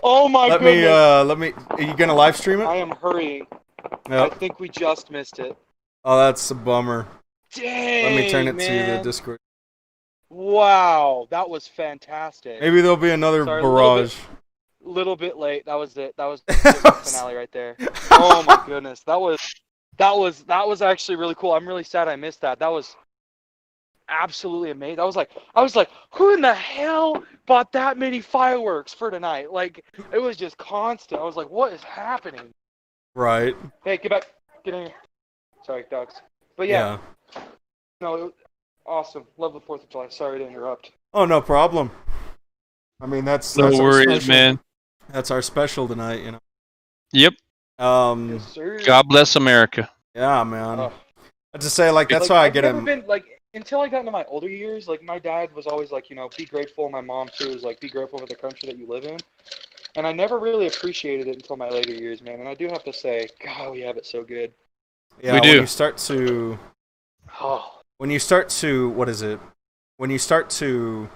Oh my goodness! Let me. Are you gonna live stream it? I am hurrying. Yep. I think we just missed it. Oh, that's a bummer. Dang, Let me turn it man. to the Discord. Wow, that was fantastic. Maybe there'll be another barrage. Little bit late. That was it. That was the finale right there. Oh my goodness, that was actually really cool. I'm really sad I missed that. That was absolutely amazing. I was like, who in the hell bought that many fireworks for tonight? Like, it was just constant. I was like, what is happening? Right. Hey, get back. Get in here. Sorry, dogs. But yeah. No, it was awesome. Love the 4th of July. Sorry to interrupt. Oh, no problem. I mean, that's No our worries, special. man. That's our special tonight, you know. Yep. Yes, sir. God bless America. Yeah, man. I have to say, like, that's why I get him. Until I got into my older years, like, my dad was always like, you know, be grateful. My mom, too, was like, be grateful for the country that you live in. And I never really appreciated it until my later years, man. And I do have to say, God, we have it so good. Yeah, we do. When you start to... what is it? When you start to,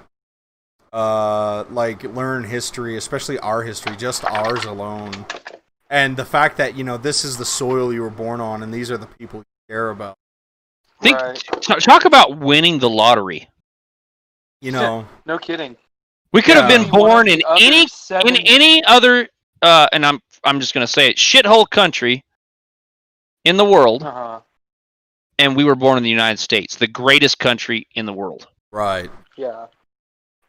like, learn history, especially our history, just ours alone, and the fact that, you know, this is the soil you were born on, and these are the people you care about. Talk about winning the lottery. You know. No kidding. We could have been born in any other, and I'm just gonna say it, shithole country in the world, and we were born in the United States, the greatest country in the world. Right. Yeah.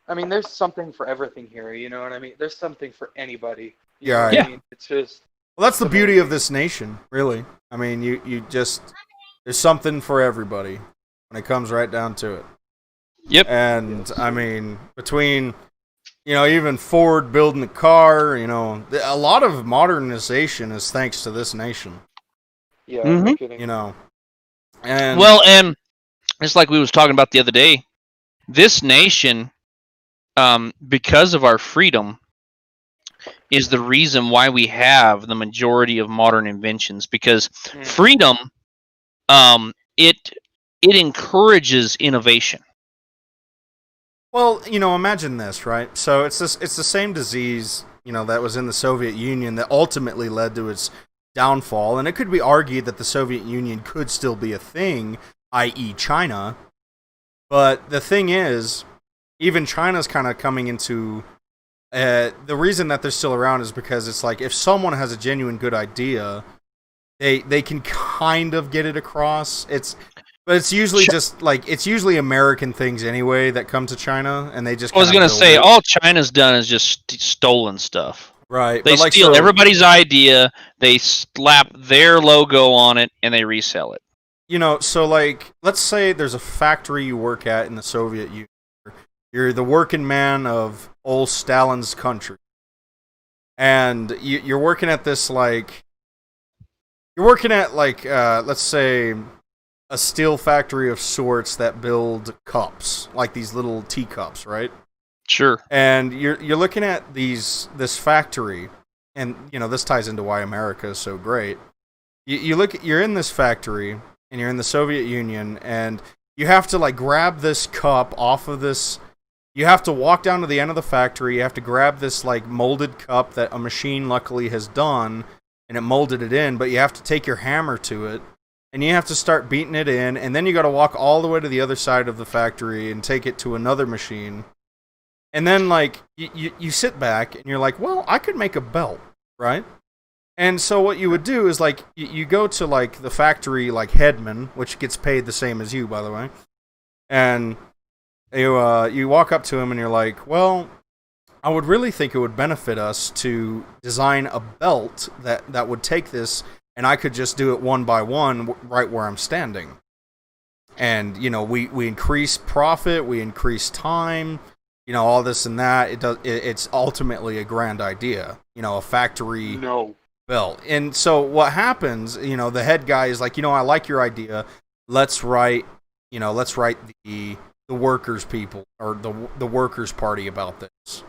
I mean, there's something for everything here. You know what I mean? There's something for anybody. You know what I mean? It's just. Well, that's the beauty of this nation, really. I mean, you just there's something for everybody when it comes right down to it. Yep. And I mean, between. You know, even Ford building the car, you know, a lot of modernization is thanks to this nation. Yeah, no kidding. You know. And and it's like we was talking about the other day, this nation, because of our freedom, is the reason why we have the majority of modern inventions. Because freedom, it encourages innovation. Well, you know, imagine this, right? So it's the same disease, you know, that was in the Soviet Union that ultimately led to its downfall. And it could be argued that the Soviet Union could still be a thing, i.e. China. But the thing is, even China's kind of coming into... the reason that they're still around is because it's like, if someone has a genuine good idea, they can kind of get it across. But it's usually just like it's usually American things anyway that come to China, and they just. I was gonna say all China's done is just stolen stuff. Right. They steal everybody's idea, they slap their logo on it, and they resell it. You know, so like, let's say there's a factory you work at in the Soviet Union. You're the working man of old Stalin's country, and you're working at this like. You're working at like, let's say. A steel factory of sorts that build cups, like these little teacups, right? Sure. And you're looking at this factory, and you know this ties into why America is so great. You're in this factory, and you're in the Soviet Union, and you have to like grab this cup off of this. You have to walk down to the end of the factory. You have to grab this like molded cup that a machine luckily has done, and it molded it in. But you have to take your hammer to it. And you have to start beating it in, and then you got to walk all the way to the other side of the factory and take it to another machine. And then, like, you sit back, and you're like, well, I could make a belt, right? And so what you would do is, like, you go to, like, the factory, like, headman, which gets paid the same as you, by the way. And you walk up to him, and you're like, well, I would really think it would benefit us to design a belt that would take this... And I could just do it one by one right where I'm standing. And, you know, we increase profit, we increase time, you know, all this and that. It's ultimately a grand idea. You know, a factory... No. belt. And so what happens, the head guy is like, I like your idea. Let's write the workers people or the workers party about this.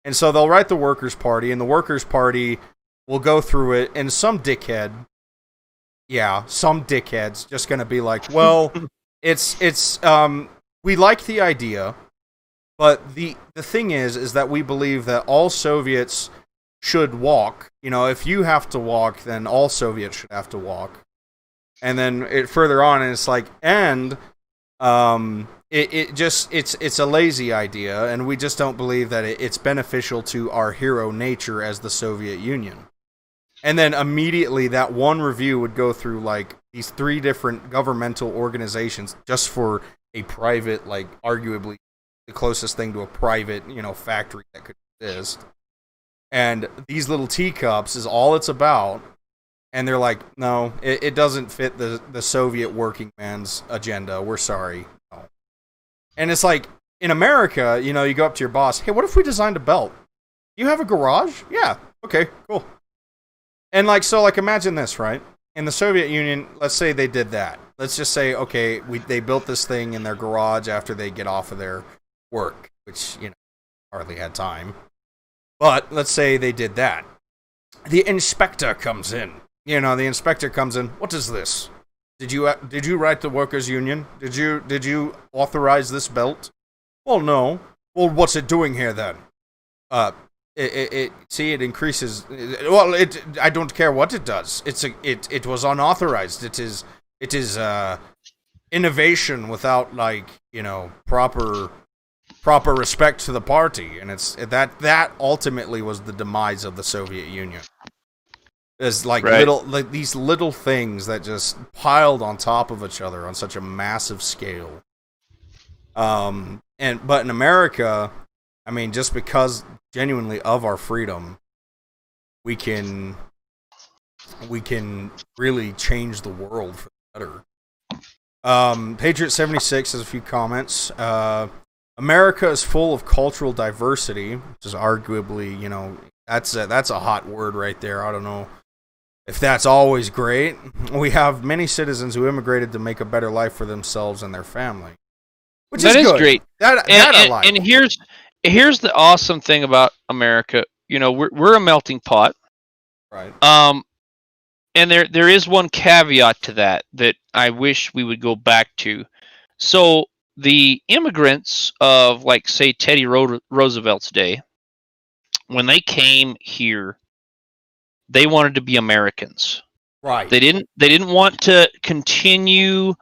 And so they'll write the workers party, and the workers party will go through it, and some dickhead's just going to be like, well, it's we like the idea, but the thing is that we believe that all Soviets should walk. If you have to walk, then all Soviets should have to walk. And then further on, and it's like, and it's a lazy idea, and we just don't believe that it's beneficial to our hero nature as the Soviet Union. And then immediately that one review would go through like these 3 different governmental organizations just for a private, like arguably the closest thing to a private, factory that could exist. And these little teacups is all it's about. And they're like, no, it doesn't fit the Soviet working man's agenda. We're sorry. No. And it's like, in America, you go up to your boss, hey, what if we designed a belt? You have a garage? Yeah. Okay, cool. And imagine this, right? In the Soviet Union, let's say they did that. Let's just say, okay, they built this thing in their garage after they get off of their work, which, hardly had time. But let's say they did that. The inspector comes in. What is this? Did you write the workers' union? Did you authorize this belt? Well, no. Well, what's it doing here then? It increases. Well, I don't care what it does. It was unauthorized. It is innovation without proper respect to the party, and it's that ultimately was the demise of the Soviet Union. It's these little things that just piled on top of each other on such a massive scale. But in America, I mean, just because genuinely of our freedom, we can really change the world for the better. Patriot 76 has a few comments. America is full of cultural diversity, which is arguably, that's a hot word right there. I don't know if that's always great. We have many citizens who immigrated to make a better life for themselves and their family, which is good. Great. That I like. And here's the awesome thing about America. We're a melting pot. Right. And there is one caveat to that I wish we would go back to. So the immigrants of, say, Teddy Roosevelt's day, when they came here, they wanted to be Americans. Right. They didn't want to continue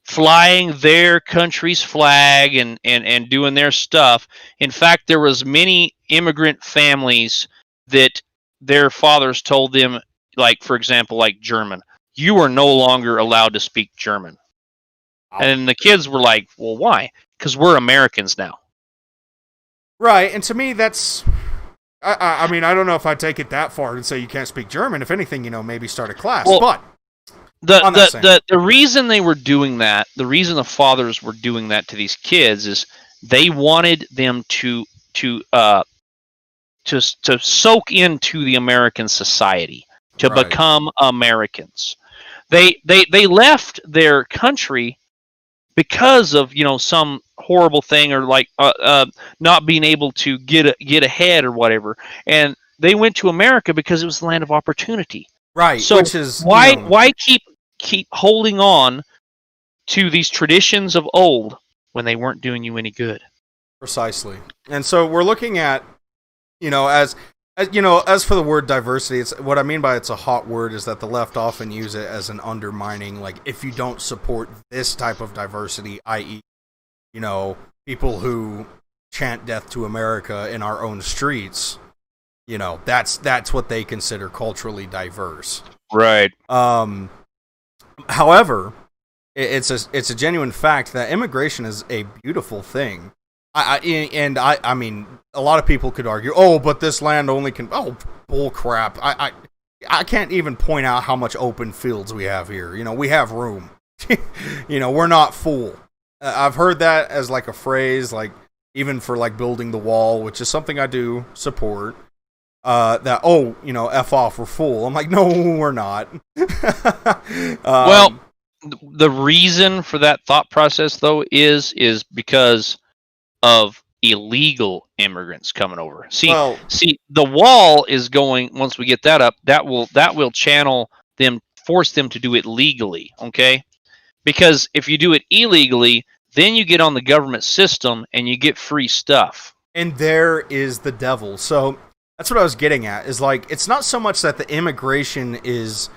flying their country's flag and doing their stuff. In fact, there was many immigrant families that their fathers told them, for example, German, you are no longer allowed to speak German. And the kids were like, well, why? Because we're Americans now. Right, and to me, that's... I mean, I don't know if I'd take it that far and say you can't speak German. If anything, maybe start a class. Well, but the reason they were doing that, the reason the fathers were doing that to these kids is they wanted them to soak into the American society, to become Americans. They left their country because of some horrible thing or not being able to get ahead or whatever, and they went to America because it was the land of opportunity. Right. So which is why keep holding on to these traditions of old when they weren't doing you any good? Precisely. And so we're looking at as for the word diversity, it's what I mean by it's a hot word is that the left often use it as an undermining, if you don't support this type of diversity, i.e., people who chant death to America in our own streets, that's what they consider culturally diverse. Right. However, it's a genuine fact that immigration is a beautiful thing. I mean, a lot of people could argue, but this land only can... Oh, bull crap. I can't even point out how much open fields we have here. We have room. We're not full. I've heard that as a phrase, even for building the wall, which is something I do support. that, F off, we're full. I'm like, no, we're not. Well, the reason for that thought process, though, is because of illegal immigrants coming over. See, the wall is going, once we get that up, that will channel them, force them to do it legally, okay? Because if you do it illegally, then you get on the government system and you get free stuff. And there is the devil. So that's what I was getting at, is like, it's not so much that the immigration is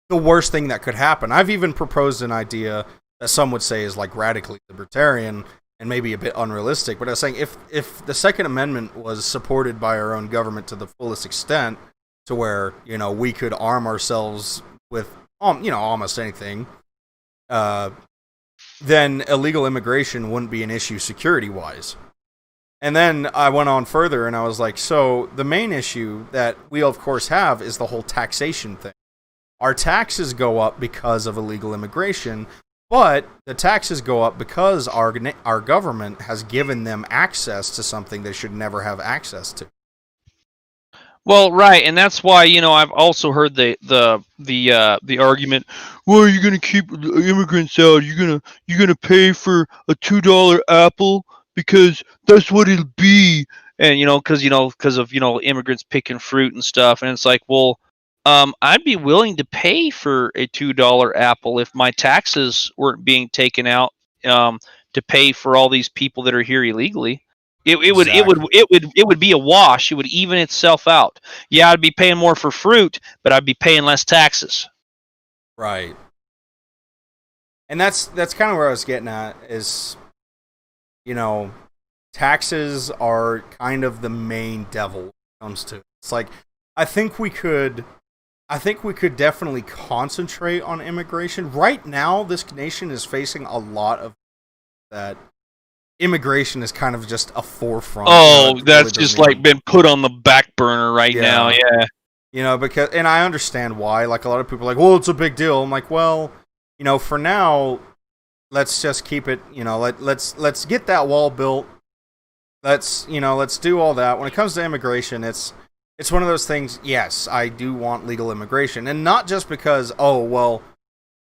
the worst thing that could happen. I've even proposed an idea that some would say is like radically libertarian and maybe a bit unrealistic, but I was saying if the Second Amendment was supported by our own government to the fullest extent, to where, we could arm ourselves with, almost anything, then illegal immigration wouldn't be an issue security-wise. And then I went on further, and I was like, so the main issue that we, of course, have is the whole taxation thing. Our taxes go up because of illegal immigration, but the taxes go up because our government has given them access to something they should never have access to. Well, right, and that's why, I've also heard the argument, well, you're gonna keep the immigrants out, you're gonna pay for a $2 apple because that's what it'll be, and because of immigrants picking fruit and stuff, and it's like, well, I'd be willing to pay for a $2 apple if my taxes weren't being taken out to pay for all these people that are here illegally. It would be a wash. It would even itself out. Yeah, I'd be paying more for fruit, but I'd be paying less taxes. Right. And that's kind of where I was getting at, is, taxes are kind of the main devil when it comes to it. It's like, I think we could definitely concentrate on immigration. Right now, this nation is facing a lot of that. Immigration is kind of just a forefront. Oh, that's really just like been put on the back burner right now. Yeah. Because, and I understand why. Like, a lot of people are like, well, it's a big deal. I'm like, well, for now, let's just keep it. Let's get that wall built. Let's do all that. When it comes to immigration, it's one of those things. Yes, I do want legal immigration, and not just because,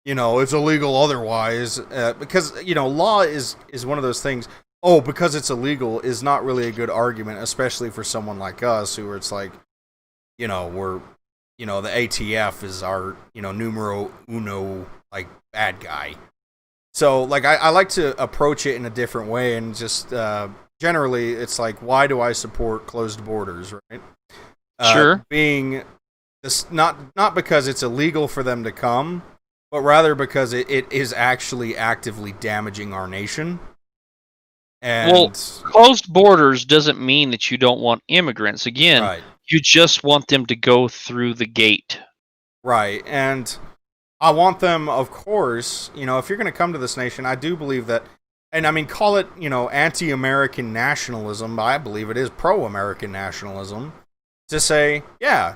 it's illegal otherwise, because, law is one of those things. Oh, because it's illegal is not really a good argument, especially for someone like us, who it's like, we're, the ATF is our, numero uno, like, bad guy. So, like, I like to approach it in a different way, and just, generally, it's like, why do I support closed borders, right? Sure. Being this, not because it's illegal for them to come, but rather because it is actually actively damaging our nation. And closed borders doesn't mean that you don't want immigrants. Again, right. You just want them to go through the gate. Right, and I want them, of course, if you're going to come to this nation, I do believe that, and I mean, call it, anti-American nationalism, but I believe it is pro-American nationalism, to say, yeah,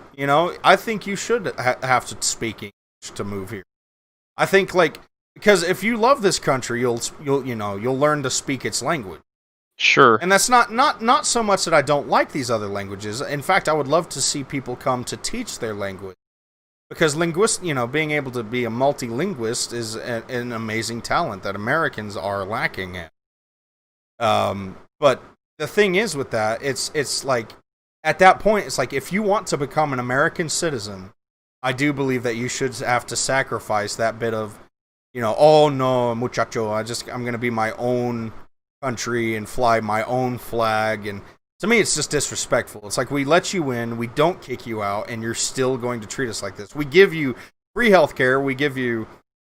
I think you should have to speak English to move here. I think, because if you love this country, you'll learn to speak its language. Sure. And that's not so much that I don't like these other languages. In fact, I would love to see people come to teach their language, because being able to be a multilinguist is an amazing talent that Americans are lacking in. But the thing is with that, it's like, at that point, it's like, if you want to become an American citizen, I do believe that you should have to sacrifice that bit of, oh no, muchacho, I'm going to be my own country and fly my own flag. And to me, it's just disrespectful. It's like, we let you in, we don't kick you out, and you're still going to treat us like this. We give you free healthcare, we give you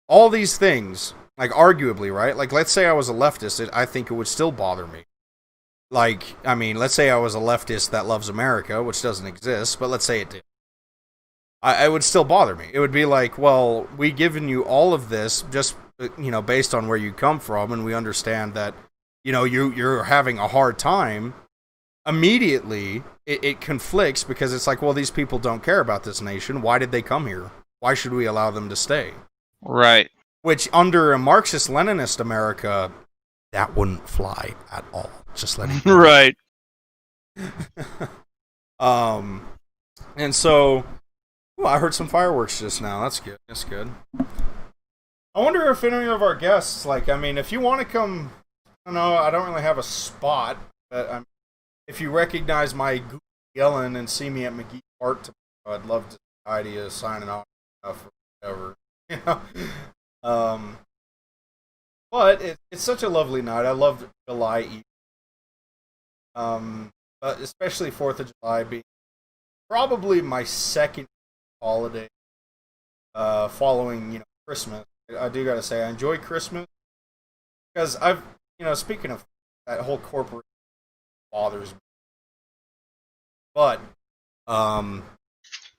all these things, like, arguably, right? Like, let's say I was a leftist, I think it would still bother me. Like, I mean, let's say I was a leftist that loves America, which doesn't exist, but let's say it did. It would still bother me. It would be like, well, we've given you all of this just, based on where you come from, and we understand that, you're having a hard time. Immediately, it conflicts, because it's like, well, these people don't care about this nation. Why did they come here? Why should we allow them to stay? Right. Which, under a Marxist-Leninist America, that wouldn't fly at all. Just letting you know. Right. And so, I heard some fireworks just now. That's good. That's good. I wonder if any of our guests, like, I mean, if you want to come, I don't know, I don't really have a spot, but if you recognize my Goofy yelling and see me at McGee Park tomorrow, I'd love to idea signing off or whatever. You know? But it's such a lovely night. I love July Eve. But especially 4th of July being probably my second holiday following, Christmas. I do gotta say I enjoy Christmas because speaking of that whole corporate bothers me. But on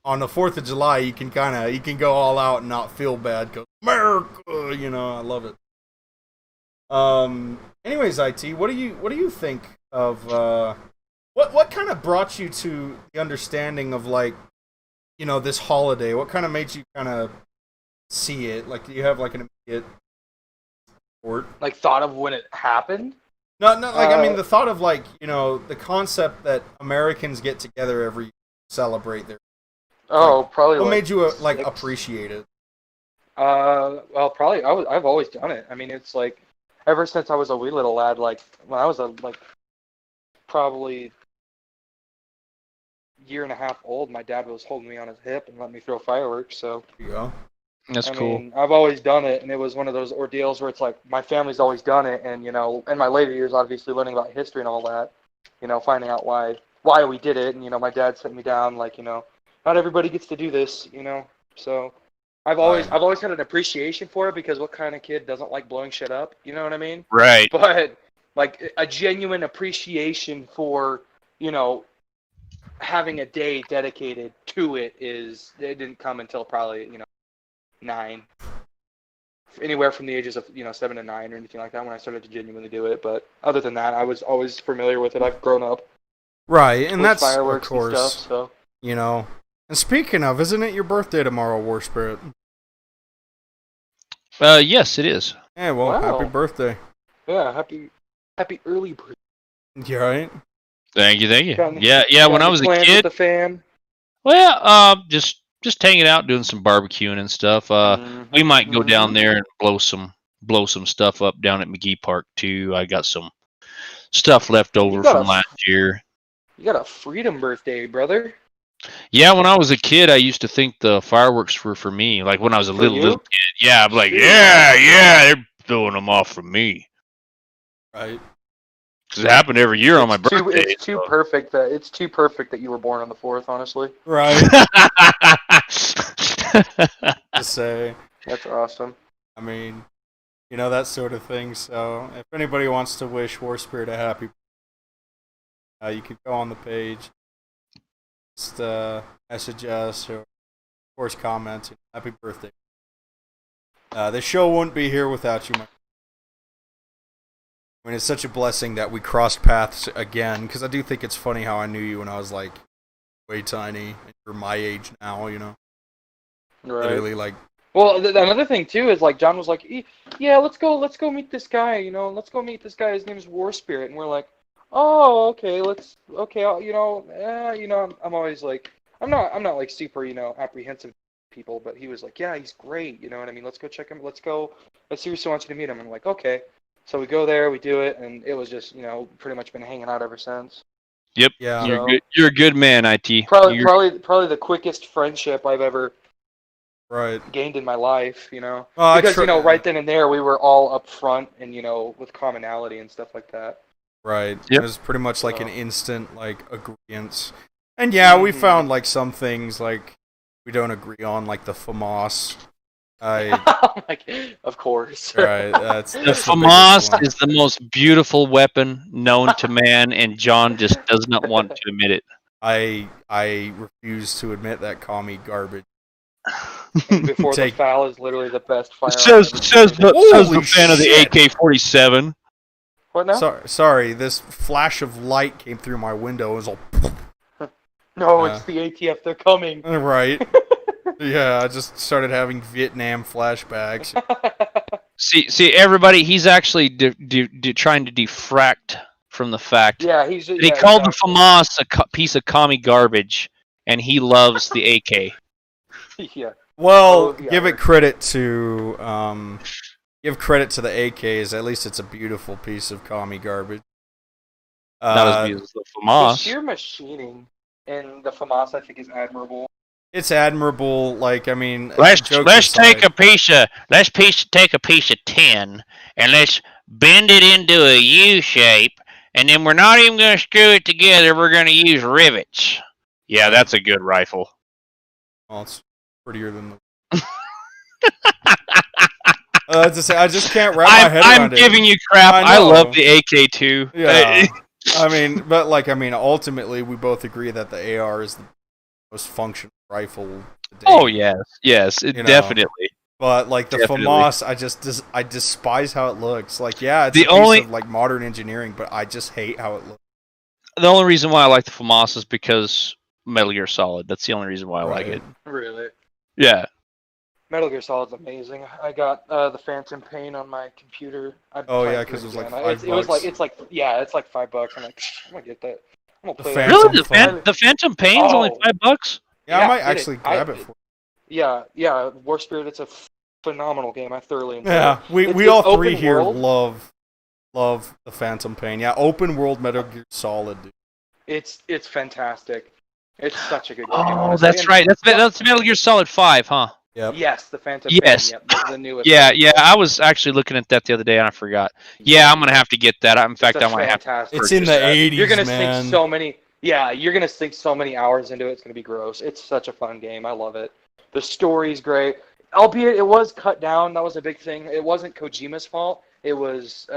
the 4th of July you can go all out and not feel bad because America, I love it. Anyways, IT, what do you think of what kind of brought you to the understanding of this holiday? What kind of made you kind of see it? Like, do you have like an immediate support? Like, thought of when it happened? No, I mean the thought of the concept that Americans get together every year to celebrate their. Probably. What made you appreciate it? Well, probably I've always done it. I mean, it's like ever since I was a wee little lad. Like when I was probably year and a half old, my dad was holding me on his hip and letting me throw fireworks. So there you go. That's cool. mean, I've always done it, and it was one of those ordeals where it's like my family's always done it, and in my later years, obviously learning about history and all that, finding out why we did it, and my dad set me down like not everybody gets to do this, So I've always had an appreciation for it because what kind of kid doesn't like blowing shit up? You know what I mean? Right. But like a genuine appreciation for having a day dedicated to it didn't come until probably 9, anywhere from the ages of 7 to 9 or anything like that when I started to genuinely do it. But other than that, I was always familiar with it. I've grown up right, and that's fireworks of course and stuff. So And speaking of, isn't it your birthday tomorrow, War Spirit? Yes, it is. Yeah, well, Wow. Happy birthday. Yeah, happy early birthday. You right? Thank you. Got Yeah. When I was a plans kid, with the fam. well, just hanging out, doing some barbecuing and stuff. We might go down there and blow some stuff up down at McGee Park too. I got some stuff left over from last year. You got a freedom birthday, brother. Yeah, when I was a kid, I used to think the fireworks were for me. Like when I was a little kid. Yeah, I'm like, yeah, they're throwing them off for me. Right. Because it happened every year on my birthday. It's too perfect that you were born on the 4th, honestly. Right. To say. That's awesome. I mean, that sort of thing. So, if anybody wants to wish War Spirit a happy birthday, you can go on the page, just message us, or of course comment, happy birthday. The show wouldn't be here without you, I mean, it's such a blessing that we crossed paths again, because I do think it's funny how I knew you when I was, way tiny, and you're my age now, Right. Literally, Well, another thing, too, is, John was like, yeah, let's go meet this guy, let's go meet this guy, his name is War Spirit, and we're like, oh, okay, I'm always like, I'm not, super, apprehensive people, but he was like, yeah, he's great, you know what I mean, let's go check him, let's seriously want you to meet him, I'm like, okay. So we go there, we do it, and it was just, pretty much been hanging out ever since. Yep. Yeah. You're a good man, IT. Probably the quickest friendship I've ever gained in my life, Because, right then and there, we were all up front and, with commonality and stuff like that. Right. Yep. It was pretty much an instant, agreeance. And yeah, we found, some things, we don't agree on, the FAMAS. Of course. Right. The FAMAS is the most beautiful weapon known to man, and John just does not want to admit it. I refuse to admit that commie garbage. Before the foul is literally the best firearm. Says the fan of the AK-47. What now? Sorry, this flash of light came through my window. It was all. No, it's the ATF. They're coming. Right. Yeah, I just started having Vietnam flashbacks. See, everybody, he's actually trying to defract from the fact. Yeah, he called the FAMAS a piece of commie garbage, and he loves the AK. Yeah. Well, Oh, yeah. give credit to the AKs. At least it's a beautiful piece of commie garbage. Not as beautiful as the The FAMAS. sheer machining in the FAMAS, I think, is admirable. It's admirable. Like, I mean, Let's jokes take aside. take a piece of tin and let's bend it into a U shape, and then we're not even going to screw it together. We're going to use rivets. Yeah, that's a good rifle. Well, it's prettier than the. I just can't wrap my head around it. I'm giving you crap. I love the AK too. Yeah. Ultimately, we both agree that the AR is the most functional rifle. Oh yes, definitely. But like the Definitely. FAMAS, I despise how it looks. Like, yeah, it's The a piece only- of like modern engineering, but I just hate how it looks. The only reason why I like the FAMAS is because Metal Gear Solid. That's the only reason why I like it. Really. Yeah. Metal Gear Solid's amazing. I got the Phantom Pain on my computer. Oh yeah, because it was like $5. It's like $5. I'm like, I'm gonna get that. I'm gonna play that. Really? Phantom The Phantom Pain's only $5? Yeah, I Yeah, might get it. actually grab it for. Yeah. War Spirit. It's a phenomenal game. I thoroughly enjoy Yeah, it. we all It's three open here world. love the Phantom Pain. Yeah, open world Metal Gear Solid, dude. It's fantastic. It's such a good game. Oh, honestly. that's And- right. That's Metal Gear Solid 5, huh? Yep. Yes, the Phantom Yes. Pain. Yep, the newest. Yeah, one. yeah. I was actually looking at that the other day and I forgot. Yeah, I'm gonna have to get that. In fact, It's I might have to. fantastic. It's in the purchase that. 80s, You're gonna man. sink so many. Yeah, you're gonna sink so many hours into it. It's gonna be gross. It's such a fun game. I love it. The story's great, albeit it was cut down. That was a big thing. It wasn't Kojima's fault. It was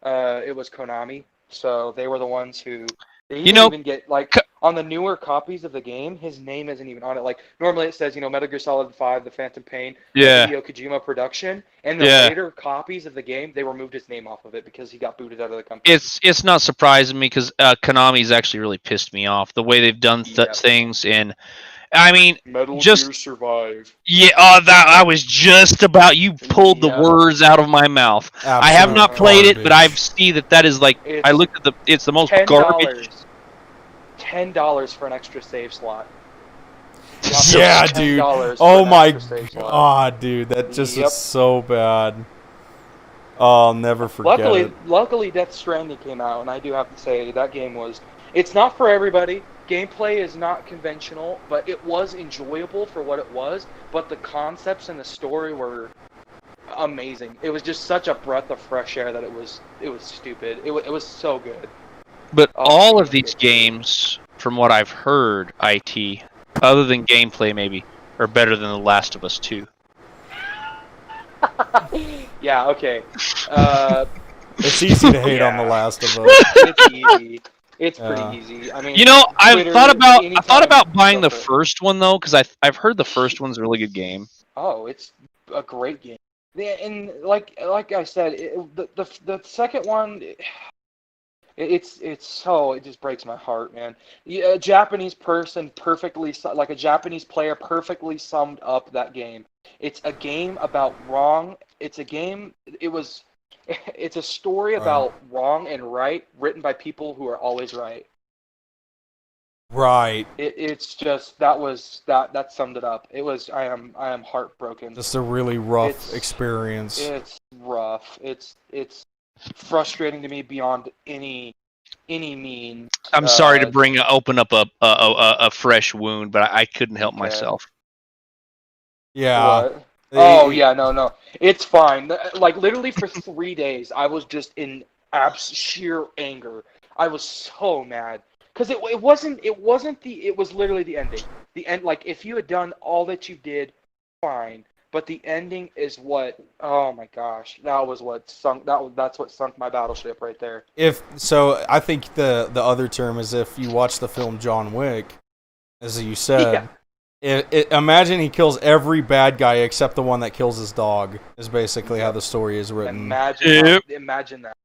Konami. So they were the ones who. They even get like on the newer copies of the game, his name isn't even on it. Like normally it says, Metal Gear Solid 5, The Phantom Pain, Hideo Kojima production, and the later copies of the game, they removed his name off of it because he got booted out of the company. It's not surprising me because Konami's actually really pissed me off the way they've done things. And I mean, Metal Gear Survive. Yeah, I was just about. You pulled the words out of my mouth. I have not played it, but I see that is like. I looked at it's the most garbage. $10 for an extra save slot. Yeah, dude. Oh my god, dude, that just is so bad. Oh, I'll never forget it. Luckily, Death Stranding came out, and I do have to say that game was. It's not for everybody. Gameplay is not conventional, but it was enjoyable for what it was. But the concepts and the story were amazing. It was just such a breath of fresh air that it was stupid. It was so good. But all of these games, from what I've heard, IT, other than gameplay maybe, are better than The Last of Us 2. Yeah, okay. It's easy to hate on The Last of Us. It's easy. It's pretty easy. I mean, I thought about buying the first one though, because I've heard the first one's a really good game. Oh, it's a great game. Yeah, and like I said, the second one, it just breaks my heart, man. A Japanese person a Japanese player perfectly summed up that game. It's a game about wrong. It's a story about wrong and right, written by people who are always right. Right. It's just that summed it up. It was I am heartbroken. Just a really rough experience. It's rough. It's frustrating to me beyond any means. I'm sorry to open up a fresh wound, but I couldn't help myself. Yeah. What? Oh yeah, no, it's fine. Like literally for 3 days, I was just in sheer anger. I was so mad because it was literally the ending. The end, like if you had done all that you did, fine. But the ending is what. Oh my gosh, that's what sunk my battleship right there. I think the other term is if you watch the film John Wick, as you said. Yeah. Imagine he kills every bad guy except the one that kills his dog. Is basically how the story is written. Imagine that.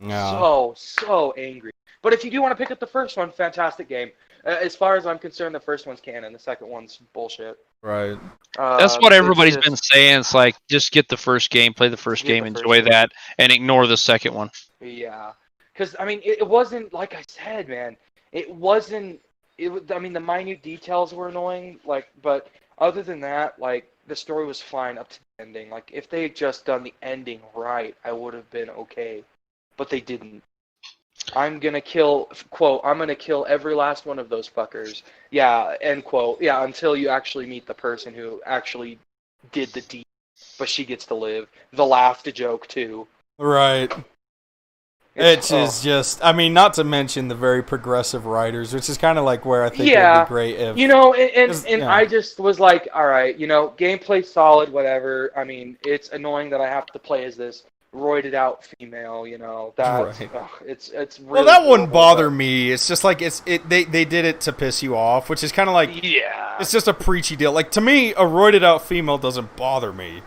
Yeah. So angry. But if you do want to pick up the first one, fantastic game. As far as I'm concerned, the first one's canon. The second one's bullshit. Right. That's what everybody's been saying. It's like just get the first game, play the first game, enjoy that, and ignore the second one. Yeah, because I mean, it wasn't like I said, man. It wasn't I mean, the minute details were annoying, like, but other than that, like, the story was fine up to the ending. Like, if they had just done the ending right, I would have been okay. But they didn't. I'm gonna kill, quote, I'm gonna kill every last one of those fuckers. Yeah, end quote. Yeah, until you actually meet the person who actually did the deed. But she gets to live. The laugh, the joke, too. Right. It is just, I mean, not to mention the very progressive writers, which is kind of like where I think it would be great if... You know, and I just was like, alright, you know, gameplay's solid, whatever. I mean, it's annoying that I have to play as this roided out female, you know. That's, right. It's really well, that wouldn't bother me. It's just like, they did it to piss you off, which is kind of like... Yeah. It's just a preachy deal. Like, to me, a roided out female doesn't bother me.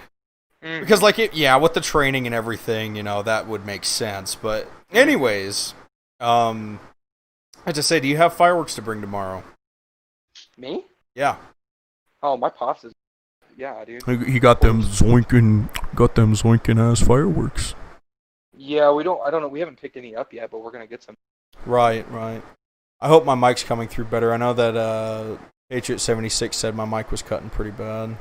Mm-hmm. Because, like, with the training and everything, you know, that would make sense. But, anyways, I just say, do you have fireworks to bring tomorrow? Me? Yeah. Oh, my pops is... Yeah, dude. He got them zoinking ass fireworks. Yeah, I don't know. We haven't picked any up yet, but we're gonna get some. Right. I hope my mic's coming through better. I know that Patriot 76 said my mic was cutting pretty bad.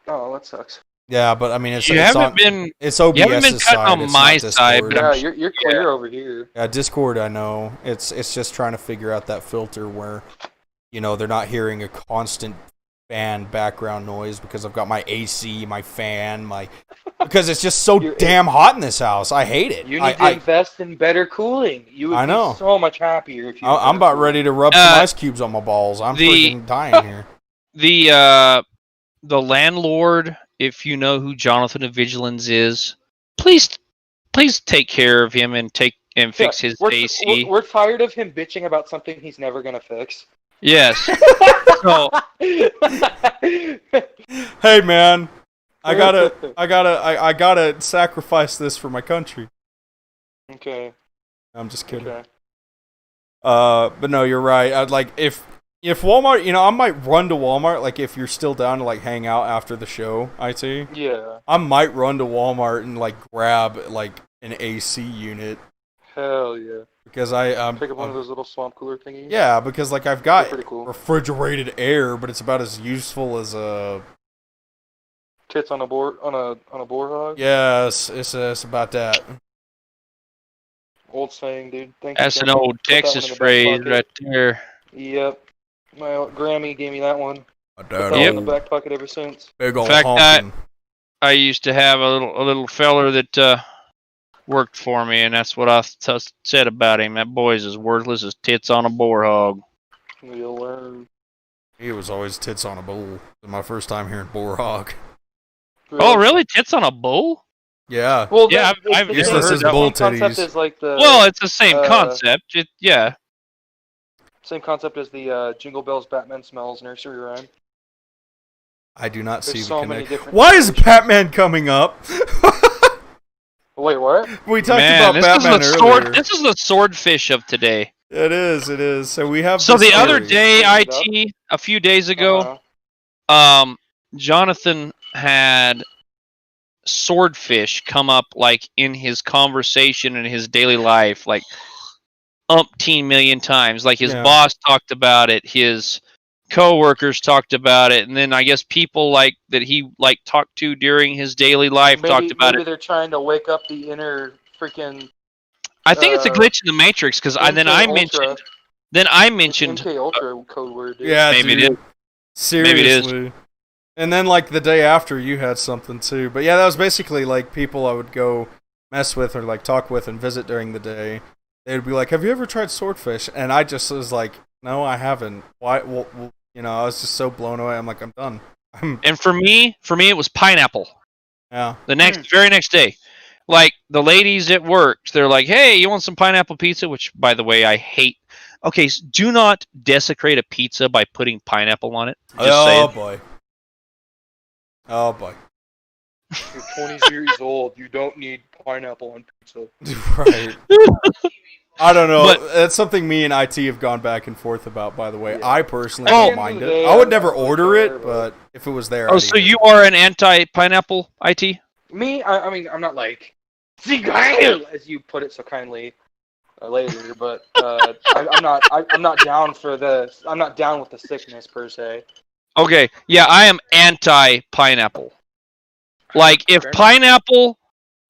Oh, that sucks. Yeah, but I mean, it's OBS's cutting side. On my side, but yeah, you're clear over here. Yeah, Discord, I know. It's just trying to figure out that filter where, you know, they're not hearing a constant fan background noise because I've got my AC, my fan, because it's just so damn hot in this house. I hate it. You need to invest in better cooling. You would be so much happier if you. I'm about ready to rub some ice cubes on my balls. I'm freaking dying here. The landlord, if you know who Jonathan Evigilans is, please take care of him and fix his AC. We're tired of him bitching about something he's never gonna fix. Yes. So, hey man, I gotta sacrifice this for my country. Okay. I'm just kidding. Okay. But no, you're right. I'd like if Walmart, you know, I might run to Walmart. Like if you're still down to like hang out after the show, IT. Yeah. I might run to Walmart and like grab like an AC unit. Hell yeah. Because pick up one of those little swamp cooler thingies. Yeah, because like I've got cool. refrigerated air, but it's about as useful as a tits on a boar hog. Yes, it's about that. Old saying, dude. That's an old Texas phrase right there. Yep. My Grammy gave me that one. Put that in the back pocket ever since. Big old In fact, honking. I used to have a little feller that worked for me, and that's what I said about him. That boy's as worthless as tits on a boar hog. You'll learn. He was always tits on a bull. My first time hearing boar hog. Really? Oh, really? Tits on a bull? Yeah. Well, yeah, I've never heard that bull one. titties. Is like well, it's the same concept. Yeah. Same concept as the Jingle Bells Batman Smells nursery rhyme. I do not see so the many connection. Why is Batman coming up? Wait, what? We talked about Batman earlier. This is the swordfish of today. It is. So we have. So the other day, a few days ago, Jonathan had swordfish come up like in his conversation in his daily life, like umpteen million times. Like his boss talked about it, his co-workers talked about it, and then I guess people like that he like talked to during his daily life talked about it. Maybe they're trying to wake up the inner freaking. I think it's a glitch in the Matrix because then I mentioned MK Ultra code word. Dude. Yeah, maybe dude. it is. Seriously. Maybe it is. And then like the day after, you had something too. But yeah, that was basically like people I would go mess with or like talk with and visit during the day. They would be like, "Have you ever tried swordfish?" And I just was like, "No, I haven't." Why? Well, you know, I was just so blown away. I'm like, I'm done. And for me, it was pineapple. Yeah. The very next day, like the ladies at work, they're like, "Hey, you want some pineapple pizza?" Which, by the way, I hate. Okay, so do not desecrate a pizza by putting pineapple on it. Just boy. You're 20 years old. You don't need pineapple on pizza. Right. I don't know. But that's something me and IT have gone back and forth about, by the way. Yeah. I personally don't mind it. I would never order it, but if it was there, Oh, so you are an anti-pineapple, IT? Me? I mean, I'm not like, as you put it so kindly. later, but I'm not down for the. I'm not down with the sickness per se. Okay, yeah, I am anti-pineapple. Like, if pineapple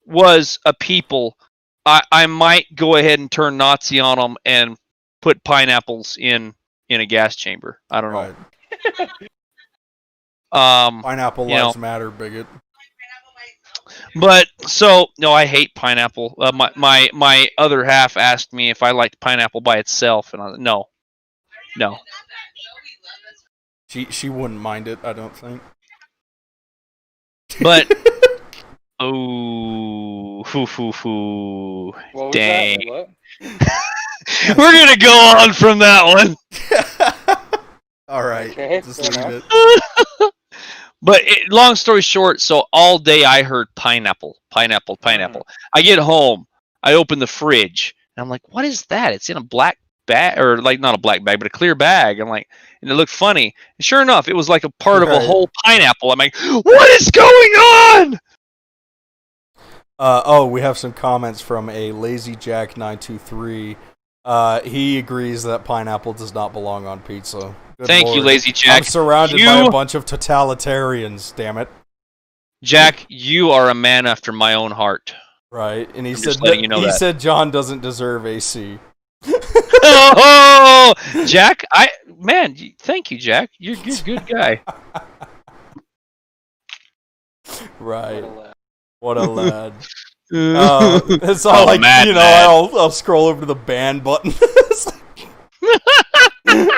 was a people, I might go ahead and turn Nazi on them and put pineapples in a gas chamber. I don't know. Pineapple lives matter, bigot. But so no, I hate pineapple. My other half asked me if I liked pineapple by itself, and I was no. She wouldn't mind it, I don't think. But oh, dang. What? We're gonna go on from that one. All right, okay, just leave it. But long story short, so all day I heard pineapple. I get home, I open the fridge, and I'm like, "What is that?" It's in a black bag, or like not a black bag, but a clear bag. I'm like, and it looked funny. And sure enough, it was like a part of a whole pineapple. I'm like, "What is going on?" We have some comments from a Lazy Jack 923. He agrees that pineapple does not belong on pizza. Good Thank Lord. you, Lazy Jack. I'm surrounded by a bunch of totalitarians, damn it. Jack, you are a man after my own heart. Right, and he said John doesn't deserve AC. Oh, Jack, thank you, Jack. You're a good guy. Right. What a lad. It's all I'll scroll over to the ban button.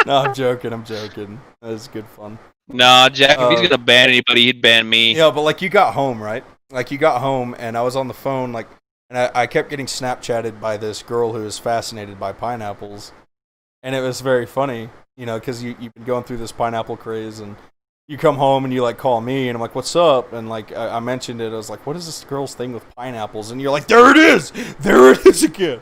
No, I'm joking. That was good fun. Nah, Jack, if he's gonna ban anybody, he'd ban me. Yeah, but like you got home, right? Like you got home, and I was on the phone, like, and I kept getting Snapchatted by this girl who was fascinated by pineapples, and it was very funny, because you've been going through this pineapple craze, and you come home and you like call me, and I'm like, "What's up?" And like I mentioned it, I was like, "What is this girl's thing with pineapples?" And you're like, "There it is again."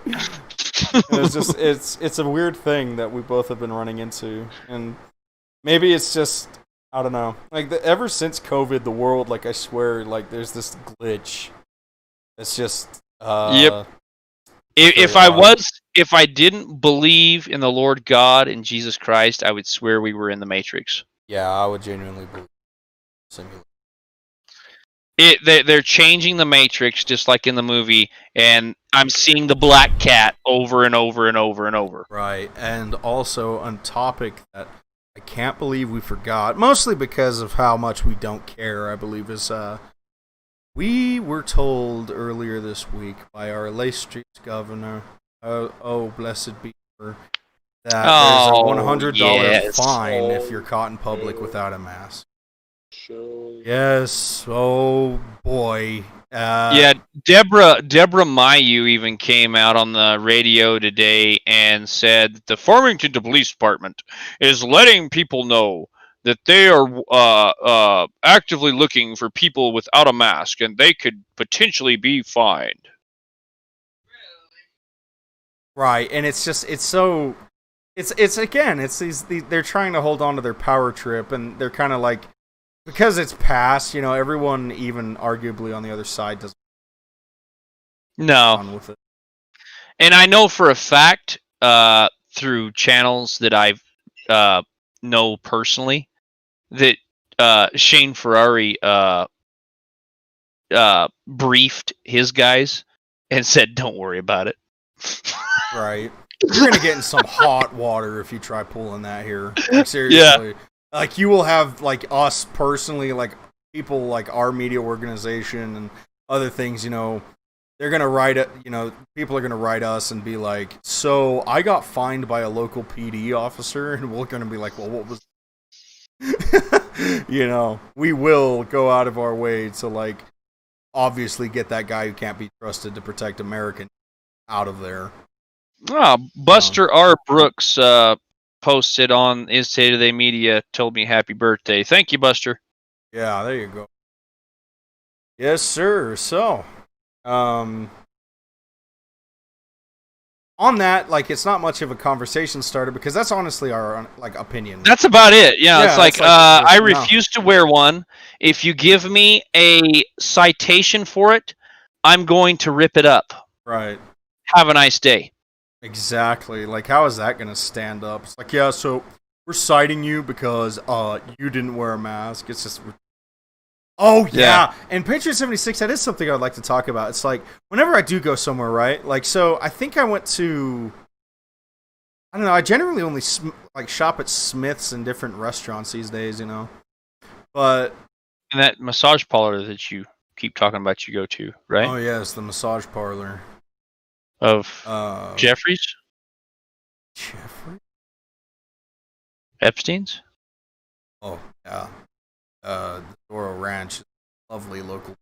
It's just it's a weird thing that we both have been running into, and maybe it's just I don't know. Like ever since COVID, the world, like I swear, like there's this glitch. It's just yep. If I didn't believe in the Lord God and Jesus Christ, I would swear we were in the Matrix. Yeah, I would genuinely believe. They're changing the Matrix just like in the movie, and I'm seeing the black cat over and over and over and over. Right, and also on topic that I can't believe we forgot, mostly because of how much we don't care, I believe, is we were told earlier this week by our illustrious governor, blessed be her, that there's a $100 fine if you're caught in public without a mask. Yes. Oh boy. Yeah, Deborah Mayu even came out on the radio today and said that the Farmington Police Department is letting people know that they are actively looking for people without a mask, and they could potentially be fined. Right, and it's they're trying to hold on to their power trip, and they're kind of like, because it's past, everyone, even arguably on the other side, doesn't. No. With it. And I know for a fact, through channels that I know personally, that Shane Ferrari briefed his guys and said, "Don't worry about it." Right. You're gonna get in some hot water if you try pulling that here. Like, seriously. Yeah. Like, you will have, like, us personally, like, people like our media organization and other things, they're going to write it, people are going to write us and be like, "So, I got fined by a local PD officer," and we're going to be like, "Well, what was..." We will go out of our way to, like, obviously get that guy who can't be trusted to protect American out of there. Buster R. Brooks, posted on his State of the Media, told me happy birthday. Thank you, Buster. Yeah, there you go. Yes, sir. So, on that, like, it's not much of a conversation starter because that's honestly our, like, opinion. That's about it. Yeah, it's like I refuse to wear one. If you give me a citation for it, I'm going to rip it up. Right. Have a nice day. Exactly. Like, how is that going to stand up? It's like, yeah, so we're citing you because you didn't wear a mask. It's just... Oh, yeah. And Patriot 76, that is something I'd like to talk about. It's like, whenever I do go somewhere, right? Like, so I think I went to... I don't know, I generally only shop at Smith's and different restaurants these days, you know? But... And that massage parlor that you keep talking about you go to, right? Oh, yes, the massage parlor. Of Jeffrey's? Jeffrey? Epstein's? Oh, yeah. The Doro Ranch, lovely local.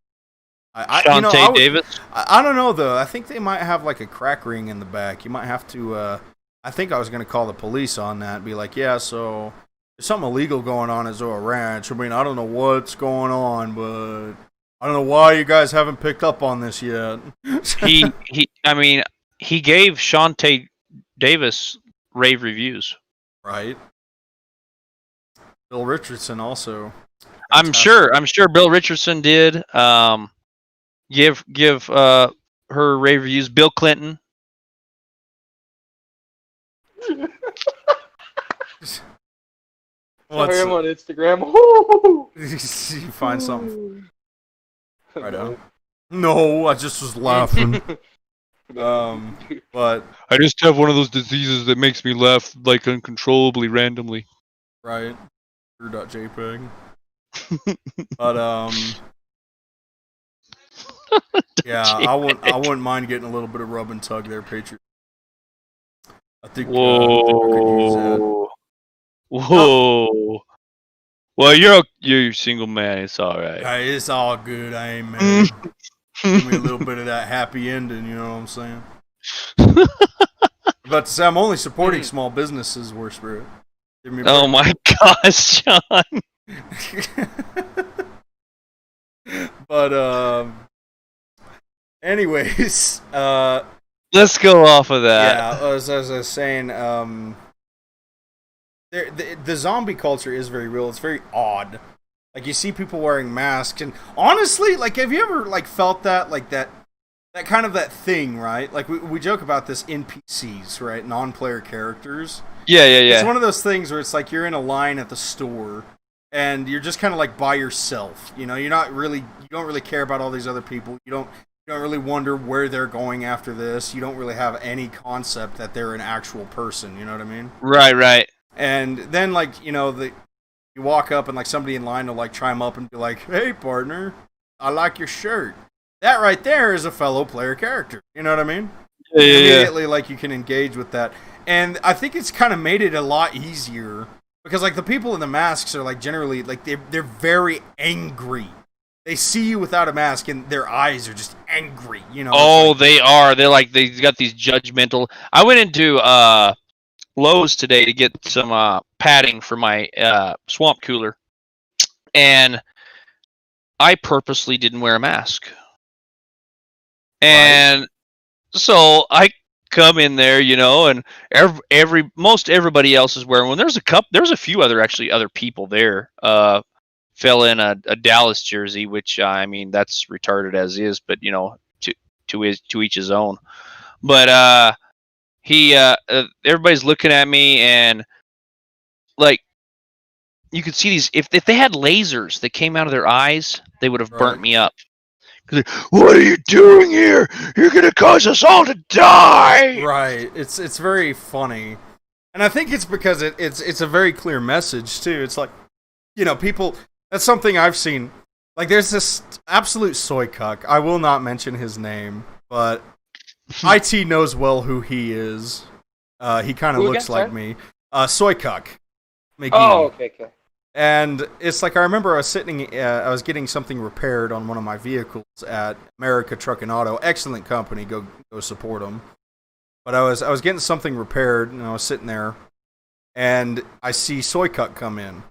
Davis? I don't know though. I think they might have like a crack ring in the back. You might have to. I think I was going to call the police on that and be like, yeah, so there's something illegal going on at Doro Ranch. I mean, I don't know what's going on, but I don't know why you guys haven't picked up on this yet. He gave Shantae Davis rave reviews. Right. Bill Richardson also. I'm sure Bill Richardson did give her rave reviews. Bill Clinton. Sorry, I'm on Instagram. You find something. Right on. No, I just was laughing. But I just have one of those diseases that makes me laugh like uncontrollably randomly. Right. JPEG. But yeah, I wouldn't mind getting a little bit of rub and tug there, Patriot. I think I could use that. Whoa. Well, you're a single man. It's all right. Hey, it's all good. I ain't mad. Give me a little bit of that happy ending. You know what I'm saying? About to say, I'm only supporting small businesses. War Spirit. Oh my gosh, John. But anyways, let's go off of that. Yeah, as I was saying, the zombie culture is very real. It's very odd. Like, you see people wearing masks, and honestly, like, have you ever like felt that, like that kind of that thing, right? Like, we joke about this NPCs, right? Non-player characters. Yeah. It's one of those things where it's like you're in a line at the store, and you're just kind of like by yourself. You know, you don't really care about all these other people. You don't really wonder where they're going after this. You don't really have any concept that they're an actual person. You know what I mean? Right. And then, like, you know, you walk up and like somebody in line will like chime up and be like, "Hey, partner, I like your shirt." That right there is a fellow player character. You know what I mean? Yeah. Immediately, like, you can engage with that. And I think it's kind of made it a lot easier because, like, the people in the masks are, like, generally, like, they're very angry. They see you without a mask and their eyes are just angry, you know? Oh, they are. They got these judgmental. I went into Lowe's today to get some padding for my swamp cooler, and I purposely didn't wear a mask. And so I come in there, you know, and most everybody else is wearing one. There's a few other people there. Fell in a Dallas jersey, which I mean, that's retarded as is, but you know, to each his own. But everybody's looking at me, and like, you could see these. If they had lasers that came out of their eyes, they would have burnt me up. What are you doing here? You're gonna cause us all to die. Right. It's very funny, and I think it's because it's a very clear message too. It's like, you know, people. That's something I've seen. Like, there's this absolute soy cuck. I will not mention his name, but IT knows well who he is. He kind of looks like me. Soy cuck. McGee. Oh, okay. And it's like, I remember I was getting something repaired on one of my vehicles at America Truck and Auto. Excellent company. Go support them. But I was getting something repaired, and I was sitting there, and I see Soy Cuck come in.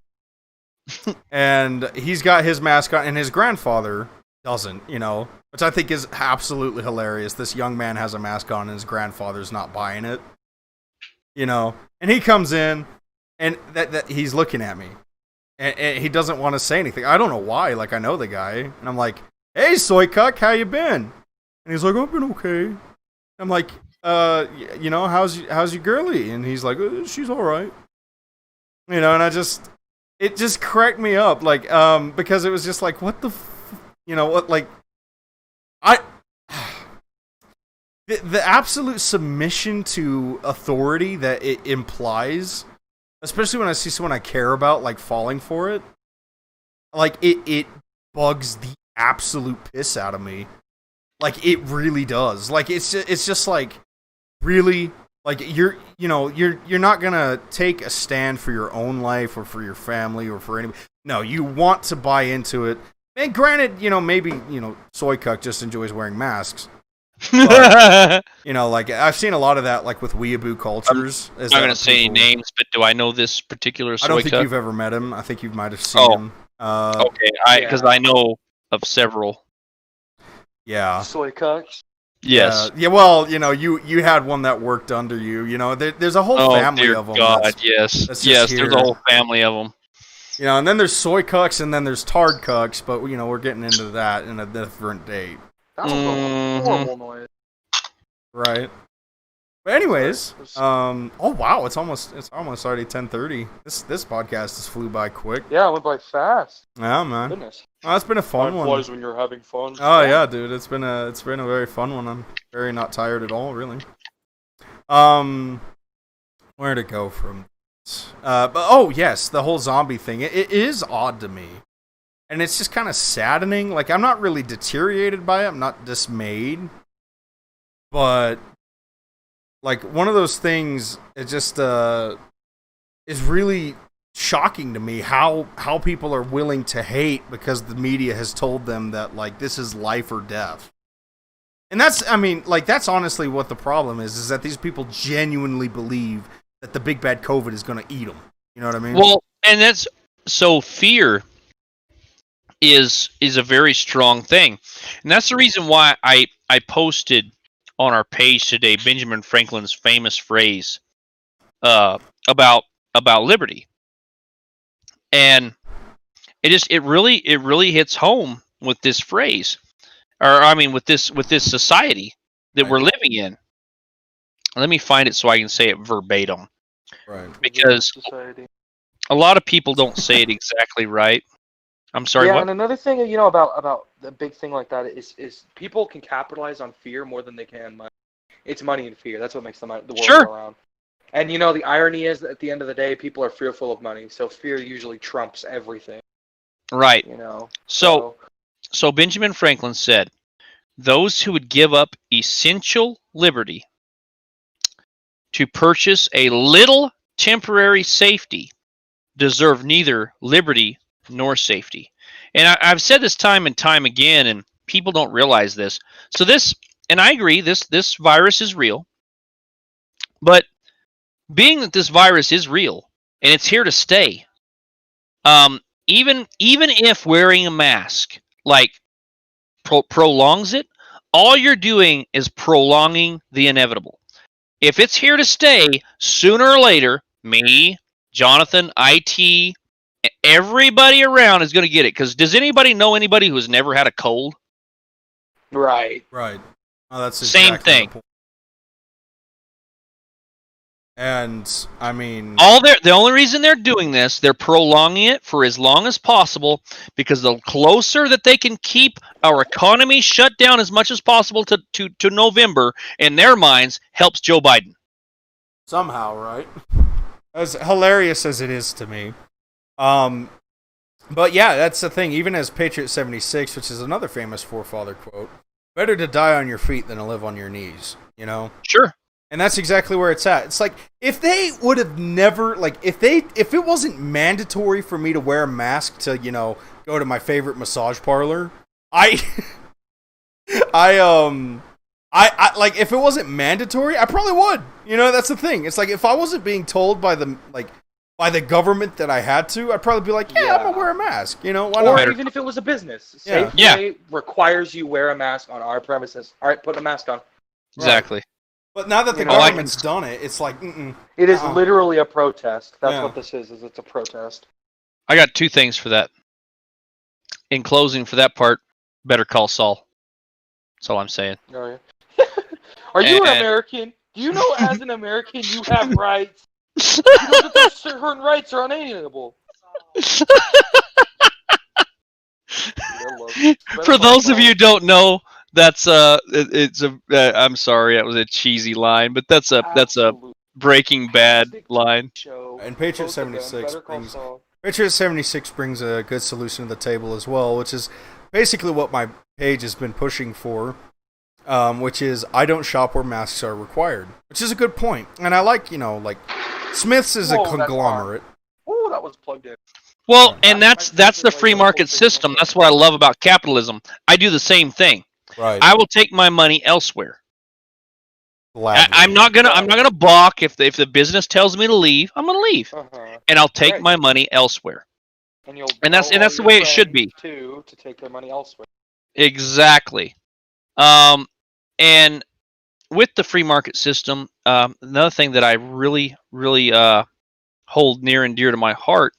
And he's got his mask on, and his grandfather doesn't, you know, which I think is absolutely hilarious. This young man has a mask on, and his grandfather's not buying it, you know. And he comes in, and that he's looking at me, and he doesn't want to say anything. I don't know why. Like, I know the guy, and I'm like, "Hey, Soy Cuck, how you been?" And he's like, "I've been okay." I'm like, you know, how's your girlie? And he's like, she's all right. You know, and it just cracked me up, like, because it was just like, what the, you know, what, like, the absolute submission to authority that it implies, especially when I see someone I care about, like, falling for it, like, it bugs the absolute piss out of me. Like, it really does. Like, it's just like, really, like, you're not gonna take a stand for your own life or for your family or for anybody. No, you want to buy into it. And granted, you know, maybe, you know, Soy Cuck just enjoys wearing masks. But, you know, like, I've seen a lot of that, like, with weeaboo cultures. I'm not gonna say any names, but do I know this particular Soy Cuck? I don't think you've ever met him. I think you might have seen him. Okay, because I know of several. Yeah. Soy Cucks. Yes. Yeah, well, you know, you had one that worked under you. You know, there's a whole family of them. God, yes. Yes, there's a whole family of them. You know, and then there's soy cucks, and then there's tard cucks, but, you know, we're getting into that in a different date. That was a horrible noise. Right. But anyways, oh wow, it's almost already 10:30. This podcast has flew by quick. Yeah, it went by fast. Yeah, man. Goodness. Oh, it's been a fun one. Flies when you're having fun. Oh yeah, dude, it's been a very fun one. I'm very not tired at all, really. Where to go from this? But oh yes, the whole zombie thing. It is odd to me, and it's just kind of saddening. Like, I'm not really deteriorated by it. I'm not dismayed, but, like, one of those things, it just is really shocking to me how people are willing to hate because the media has told them that, like, this is life or death. And that's honestly what the problem is that these people genuinely believe that the big bad COVID is going to eat them. You know what I mean? Well, and that's, so fear is a very strong thing. And that's the reason why I posted on our page today Benjamin Franklin's famous phrase about liberty, and it really hits home with this phrase, or I mean with this society that we're living in. Let me find it so I can say it verbatim, right? Because a lot of people don't say it exactly right. I'm sorry. Yeah, what? and another thing, you know, about the big thing like that is people can capitalize on fear more than they can money. It's money and fear. That's what makes the world go around. And, you know, the irony is that at the end of the day, people are fearful of money, so fear usually trumps everything. Right. You know. So Benjamin Franklin said, "Those who would give up essential liberty to purchase a little temporary safety deserve neither liberty nor safety." And I've said this time and time again, and people don't realize this. So this, and I agree, this virus is real. But being that this virus is real and it's here to stay, even if wearing a mask like prolongs it, all you're doing is prolonging the inevitable. If it's here to stay, sooner or later, me, Jonathan, IT, everybody around is going to get it. Because does anybody know anybody who has never had a cold? Right. Right. Oh, that's same exactly thing. And I mean, the only reason they're doing this, they're prolonging it for as long as possible, because the closer that they can keep our economy shut down as much as possible to November, in their minds, helps Joe Biden. Somehow, right? As hilarious as it is to me. But yeah, that's the thing. Even as Patriot 76, which is another famous forefather quote, better to die on your feet than to live on your knees, you know? Sure. And that's exactly where it's at. It's like, if they would have never, like, if it wasn't mandatory for me to wear a mask to, you know, go to my favorite massage parlor, I like, if it wasn't mandatory, I probably would. You know, that's the thing. It's like, if I wasn't being told by the government that I had to, I'd probably be like, yeah, I'm gonna wear a mask. You know, why not? Or even if it was a business. Yeah. Safeway requires you wear a mask on our premises. All right, put a mask on. Exactly. Right. But now that the government's done it, it's like, It is literally a protest. That's what this is it's a protest. I got two things for that. In closing, for that part, better call Saul. That's all I'm saying. Oh, yeah. Are you an American? Do you know as an American you have rights? You know that those certain rights are unalienable. For those of you who don't know, that's I'm sorry, that was a cheesy line, but that's a Breaking Bad line. And Patriot 76 brings a good solution to the table as well, which is basically what my page has been pushing for, which is I don't shop where masks are required, which is a good point. And I like, Smith's is a conglomerate. Oh, that was plugged in. Well, and that's the free market system. That's what I love about capitalism. I do the same thing. Right. I will take my money elsewhere. I'm not gonna balk if the business tells me to leave. I'm gonna leave, and I'll take my money elsewhere. And that's the way it should be. To take their money elsewhere. Exactly. And with the free market system, another thing that I really hold near and dear to my heart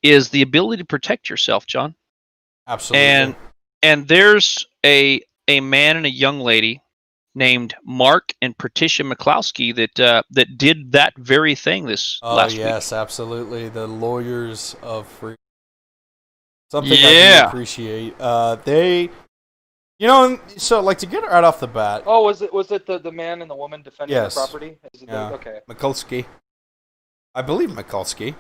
is the ability to protect yourself, John. Absolutely. And there's a man and a young lady named Mark and Patricia McCloskey that did that very thing last week. Oh, yes, absolutely. The lawyers of free. Something I do appreciate. They, so like to get it right off the bat. Oh, was it the man and the woman defending the property? Okay. McCloskey. I believe McCloskey.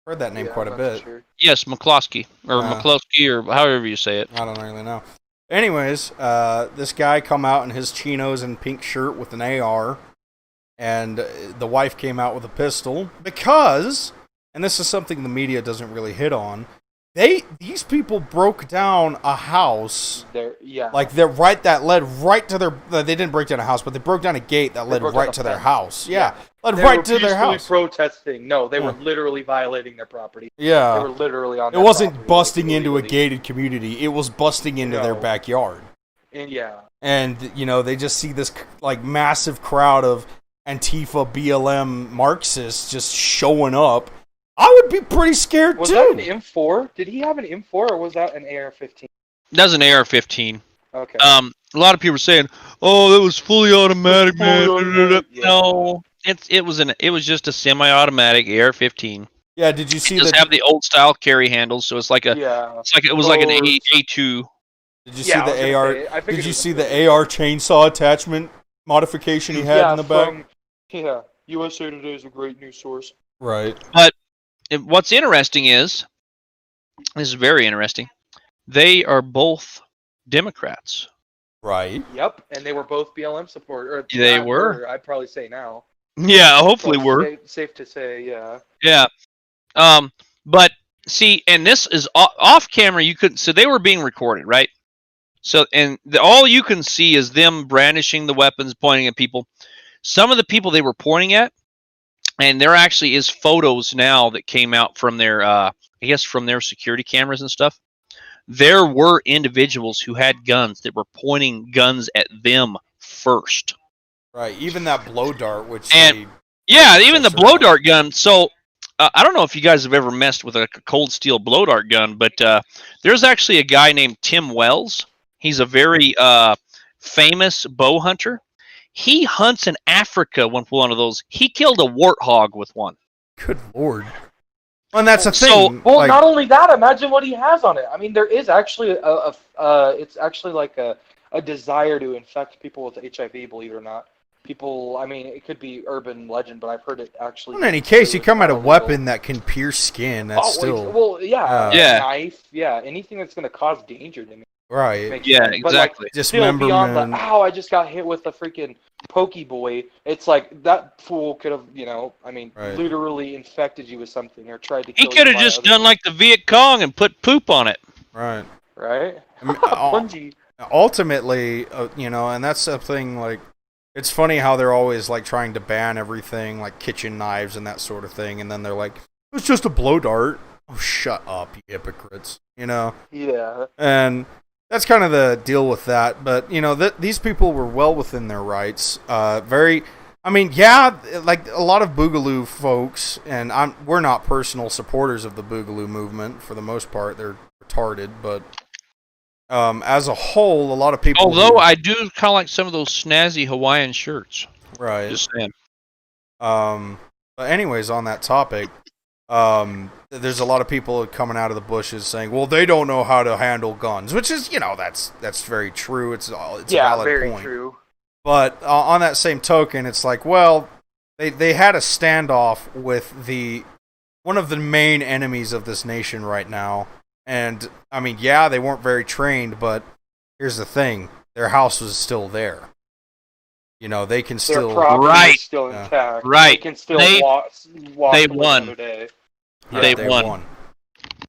Heard that name quite a bit. Sure. Yes, McCloskey or McCloskey or however you say it. I don't really know. Anyways, this guy come out in his chinos and pink shirt with an AR, and the wife came out with a pistol because, and this is something the media doesn't really hit on, these people broke down a house. That led right to their. They didn't break down a house, but they broke down a gate that led right to their house. Yeah, led right to their house. Protesting. No, they were literally violating their property. Yeah, they were literally on. It wasn't busting into a gated community. It was busting into their backyard. And they just see this massive crowd of Antifa BLM Marxists just showing up. I would be pretty scared too. Was that an M4? Did he have an M4 or was that an AR-15? That was an AR-15. Okay. A lot of people were saying, "Oh, that was fully automatic, man." No, it was just a semi-automatic AR-15. Yeah. Did you see? It does have the old style carry handles, so it's like an A2. Did you see the AR? Did you see the AR chainsaw attachment modification he had in the back? USA Today is a great news source. Right. But what's interesting is, this is very interesting, they are both Democrats. Right. Yep, and they were both BLM supporters. They were. I'd probably say now. Yeah, hopefully we're. Safe to say, yeah. Yeah. But, see, and this is off camera, you couldn't, so they were being recorded, right? So, and all you can see is them brandishing the weapons, pointing at people. Some of the people they were pointing at, and there actually is photos now that came out from their, from their security cameras and stuff. There were individuals who had guns that were pointing guns at them first. Right, even that blow dart, even the blow dart gun. So, I don't know if you guys have ever messed with a cold steel blow dart gun, but there's actually a guy named Tim Wells. He's a very famous bow hunter. He hunts in Africa with one of those. He killed a warthog with one. Good Lord. And that's a thing. Well, not only that, imagine what he has on it. I mean, there is actually it's actually like a desire to infect people with HIV, believe it or not. People, I mean, it could be urban legend, but I've heard it actually. In any case, you come at a weapon that can pierce skin. That's still. Well, a knife, anything that's going to cause danger to me. Right. Yeah, exactly. Dismemberment. I just got hit with a freaking pokey boy. It's like that fool could have, literally infected you with something or tried to kill you. He could have just done like the Viet Cong and put poop on it. Right. Right? Ultimately, and that's something it's funny how they're always trying to ban everything like kitchen knives and that sort of thing, and then they're like, it's just a blow dart. Oh, shut up, you hypocrites. Yeah. And that's kind of the deal with that. But, these people were well within their rights. Like a lot of Boogaloo folks, and we're not personal supporters of the Boogaloo movement for the most part. They're retarded, but as a whole, a lot of people. Although I do kind of like some of those snazzy Hawaiian shirts. Right. Just saying. But anyways, on that topic, there's a lot of people coming out of the bushes saying, "Well, they don't know how to handle guns," which is, that's very true. It's a valid very point. True. But on that same token, it's like, well, they had a standoff with one of the main enemies of this nation right now, and I mean, yeah, they weren't very trained, but here's the thing: their house was still there. They can still their property is still intact. Right. They can still walk they to won. another day. Yeah, they won.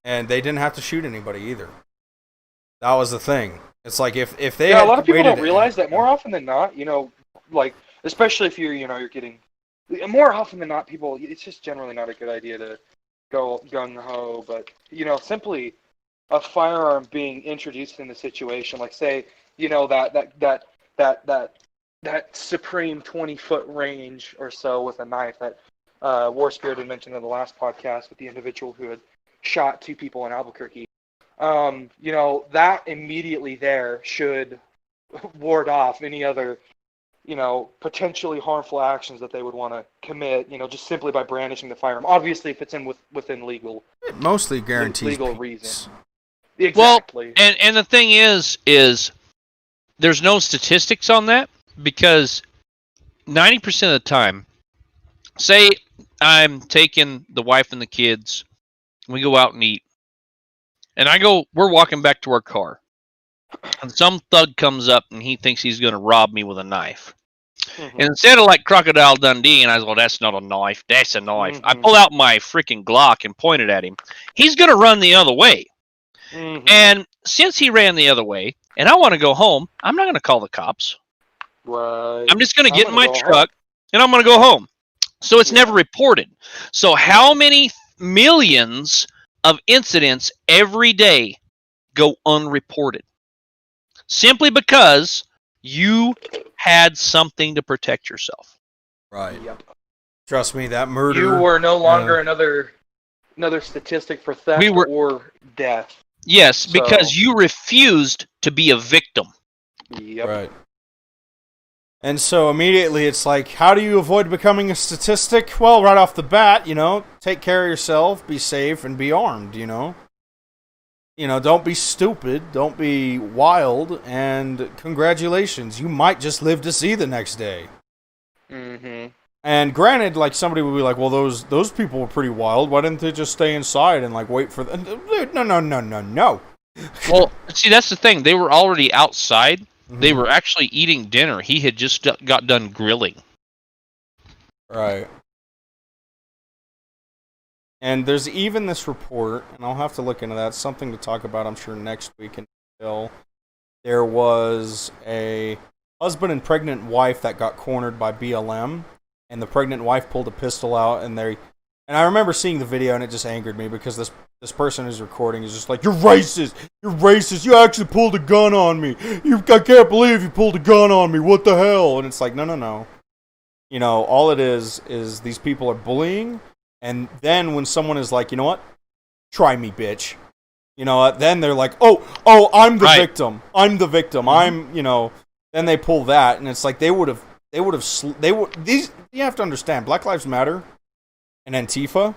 And they didn't have to shoot anybody either. That was the thing. It's like if they a had lot of people waited, don't realize that more often than not, like especially if you're getting more often than not, people, it's just generally not a good idea to go gung ho, but simply a firearm being introduced in the situation, like say that supreme 20-foot range or so with a knife that War Spirit had mentioned in the last podcast with the individual who had shot 2 people in Albuquerque. That immediately there should ward off any other, potentially harmful actions that they would want to commit, just simply by brandishing the firearm. Obviously, if it's within legal, it mostly guarantees legal peace. reason. Exactly. Well, and the thing is there's no statistics on that, because 90% of the time, say I'm taking the wife and the kids, we go out and eat, and we're walking back to our car, and some thug comes up and he thinks he's going to rob me with a knife. Mm-hmm. And instead of like Crocodile Dundee, and I was like, that's not a knife, that's a knife. Mm-hmm. I pull out my freaking Glock and point it at him. He's going to run the other way. Mm-hmm. And since he ran the other way, and I want to go home, I'm not going to call the cops. Right. I'm just going to get in my truck, and I'm going to go home. So it's never reported. So how many millions of incidents every day go unreported? Simply because you had something to protect yourself. Right. Yep. Trust me, that murder. You were no longer another statistic for theft or death. Yes, because you refused to be a victim. Yep. Right. And so immediately it's like, how do you avoid becoming a statistic? Well, right off the bat, take care of yourself, be safe, and be armed, don't be stupid, don't be wild, and congratulations, you might just live to see the next day. Mm-hmm. And granted, like, somebody would be like, well, those people were pretty wild, why didn't they just stay inside and, like, wait for them? No. Well, see, that's the thing, they were already outside. Mm-hmm. They were actually eating dinner. He had just got done grilling. Right. And there's even this report, and I'll have to look into that, something to talk about, I'm sure, next week in detail. There was a husband and pregnant wife that got cornered by BLM, and the pregnant wife pulled a pistol out, and I remember seeing the video, and it just angered me, because this person who's recording is just like, you're racist, you actually pulled a gun on me, I can't believe you pulled a gun on me, what the hell? And it's like, no. All it is these people are bullying. And then when someone is like, you know what? Try me, bitch. Then they're like, oh, I'm the victim. I'm the victim. Mm-hmm. Then they pull that, and it's like these, you have to understand, Black Lives Matter and Antifa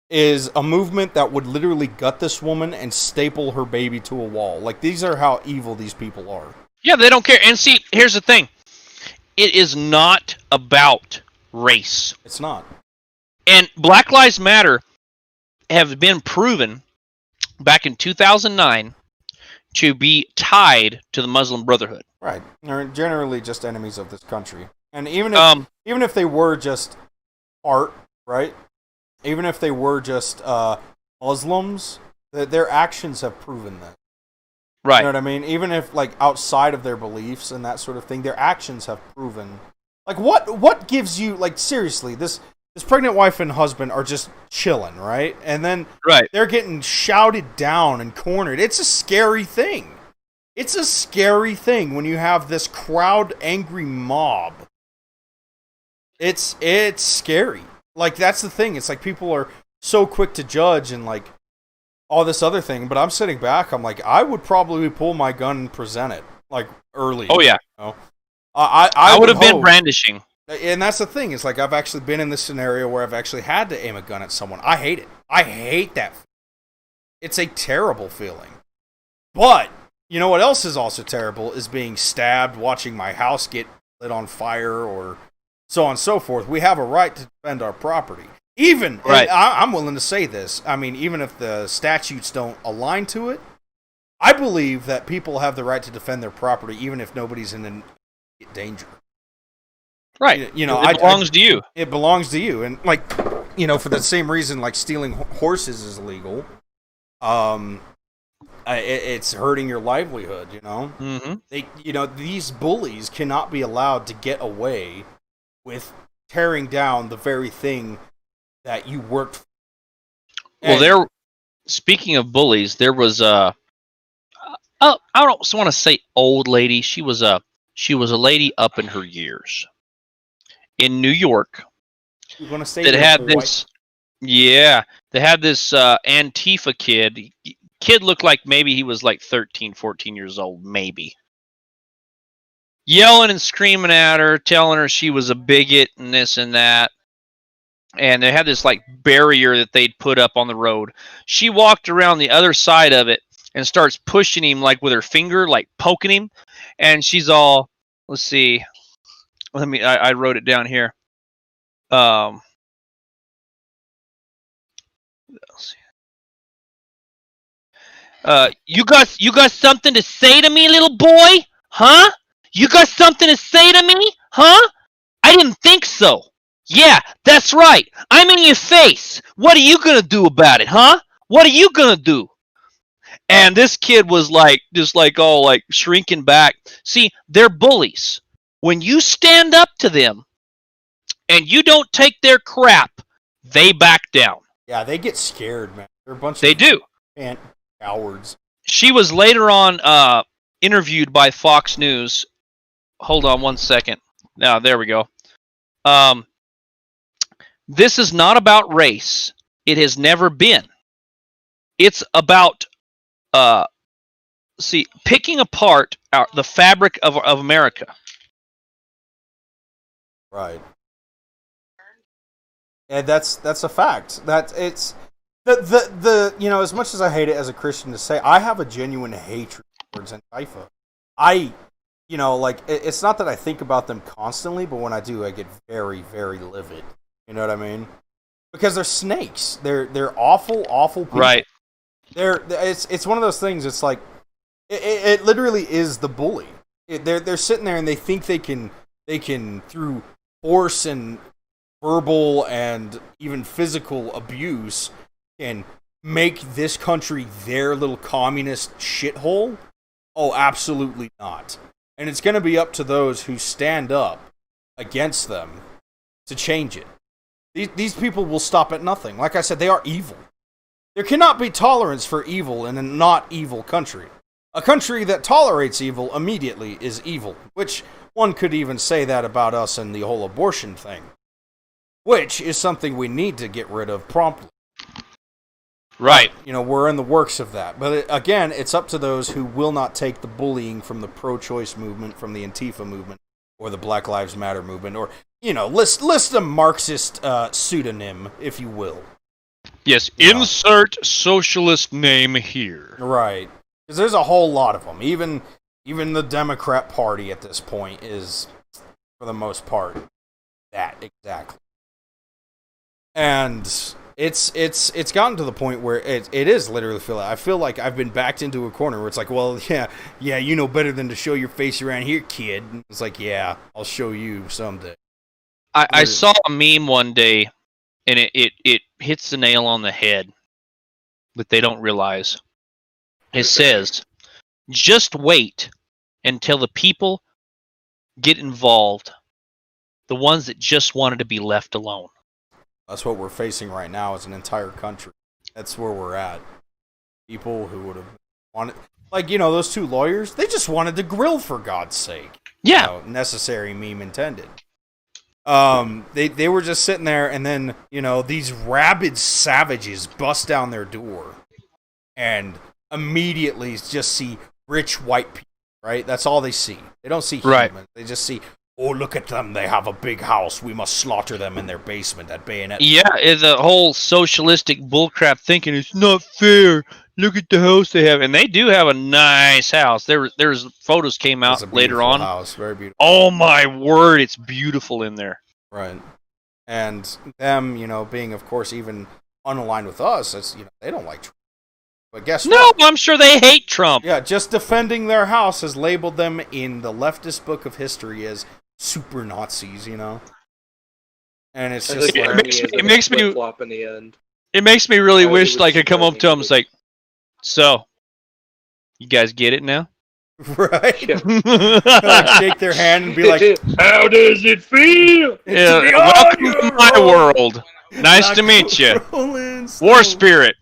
is a movement that would literally gut this woman and staple her baby to a wall. Like, these are how evil these people are. Yeah, they don't care. And see, here's the thing. It is not about race. It's not. And Black Lives Matter have been proven back in 2009 to be tied to the Muslim Brotherhood. Right. They're generally just enemies of this country. And even if they were just art, right? Even if they were just Muslims, their actions have proven that. Right. You know what I mean? Even if, like, outside of their beliefs and that sort of thing, their actions have proven. Like, what gives you, like, seriously, this pregnant wife and husband are just chilling, right? And then they're getting shouted down and cornered. It's a scary thing. It's a scary thing when you have this crowd angry mob. It's scary. Like, that's the thing. It's like people are so quick to judge and, like, all this other thing, but I'm sitting back. I'm like, I would probably pull my gun and present it like early. Oh yeah. You know? I would have been brandishing. And that's the thing. It's like I've actually been in this scenario where I've actually had to aim a gun at someone. I hate it. I hate that. It's a terrible feeling. But you know what else is also terrible is being stabbed, watching my house get lit on fire, or so on and so forth. We have a right to defend our property. Even, right. I'm willing to say this, I mean, even if the statutes don't align to it, I believe that people have the right to defend their property even if nobody's in danger. Right. You know, it belongs to you. It belongs to you. And, like, you know, for the same reason, like, stealing horses is illegal, it's hurting your livelihood, you know? Mm-hmm. You know, these bullies cannot be allowed to get away with tearing down the very thing that you worked for. Well, speaking of bullies, there was I don't want to say old lady. She was a lady up in her years in New York. You're gonna say that had this. Yeah, they had this Antifa kid. Kid looked like maybe he was like 13, 14 years old, maybe. Yelling and screaming at her, telling her she was a bigot and this and that. And they had this like barrier that they'd put up on the road. She walked around the other side of it and starts pushing him like with her finger, like poking him. And she's all, let's see. I wrote it down here. You got something to say to me, little boy? Huh? You got something to say to me? Huh? I didn't think so. Yeah, that's right. I'm in your face. What are you gonna do about it, huh? What are you gonna do? And this kid was like, just like all like shrinking back. See, they're bullies. When you stand up to them and you don't take their crap, they back down. Yeah, they get scared, man. They're a bunch of cowards. She was later on interviewed by Fox News. Hold on one second. Now, there we go. This is not about race. It has never been. It's about picking apart the fabric of America. Right. And that's a fact. That it's the you know, as much as I hate it as a Christian to say, I have a genuine hatred towards Antifa. You know, like, it's not that I think about them constantly, but when I do, I get very, very livid. You know what I mean? Because they're snakes. They're awful, awful people. Right. It's one of those things. It's like it literally is the bully. They're sitting there and they think they can through force and verbal and even physical abuse can make this country their little communist shithole. Oh, absolutely not. And it's going to be up to those who stand up against them to change it. These people will stop at nothing. Like I said, they are evil. There cannot be tolerance for evil in a not evil country. A country that tolerates evil immediately is evil, which one could even say that about us and the whole abortion thing, which is something we need to get rid of promptly. Right. You know, we're in the works of that. But again, it's up to those who will not take the bullying from the pro-choice movement, from the Antifa movement, or the Black Lives Matter movement, or, you know, list a Marxist pseudonym, if you will. Yes, insert socialist name here. Right. Because there's a whole lot of them. Even the Democrat Party at this point is, for the most part, that exactly. And it's gotten to the point where it is literally I feel like I've been backed into a corner where it's like, well, yeah, you know better than to show your face around here, kid. And it's like, yeah, I'll show you someday. I saw a meme one day, and it hits the nail on the head that they don't realize. It says, just wait until the people get involved, the ones that just wanted to be left alone. That's what we're facing right now as an entire country. That's where we're at. People who would have wanted, like, you know, those two lawyers, they just wanted to grill, for God's sake. Yeah. You know, necessary meme intended. They were just sitting there, and then, you know, these rabid savages bust down their door. and immediately just see rich white people, right? That's all they see. They don't see humans. Right. They just see, oh, look at them. They have a big house. We must slaughter them in their basement at bayonet. Yeah, the whole socialistic bullcrap thinking it's not fair. Look at the house they have, and they do have a nice house. There's photos came out later on. House, very beautiful. Oh my word, it's beautiful in there. Right, and them, being of course even unaligned with us, it's, they don't like Trump. But guess what? No, I'm sure they hate Trump. Yeah, just defending their house has labeled them in the leftist book of history as super Nazis, And it's just it makes me flop in the end. It makes me really wish I could come up to them and say, so, you guys get it now? Right? Yeah. Shake their hand and be like, how does it feel? Yeah, welcome to my world. Nice to meet you. War Spirit.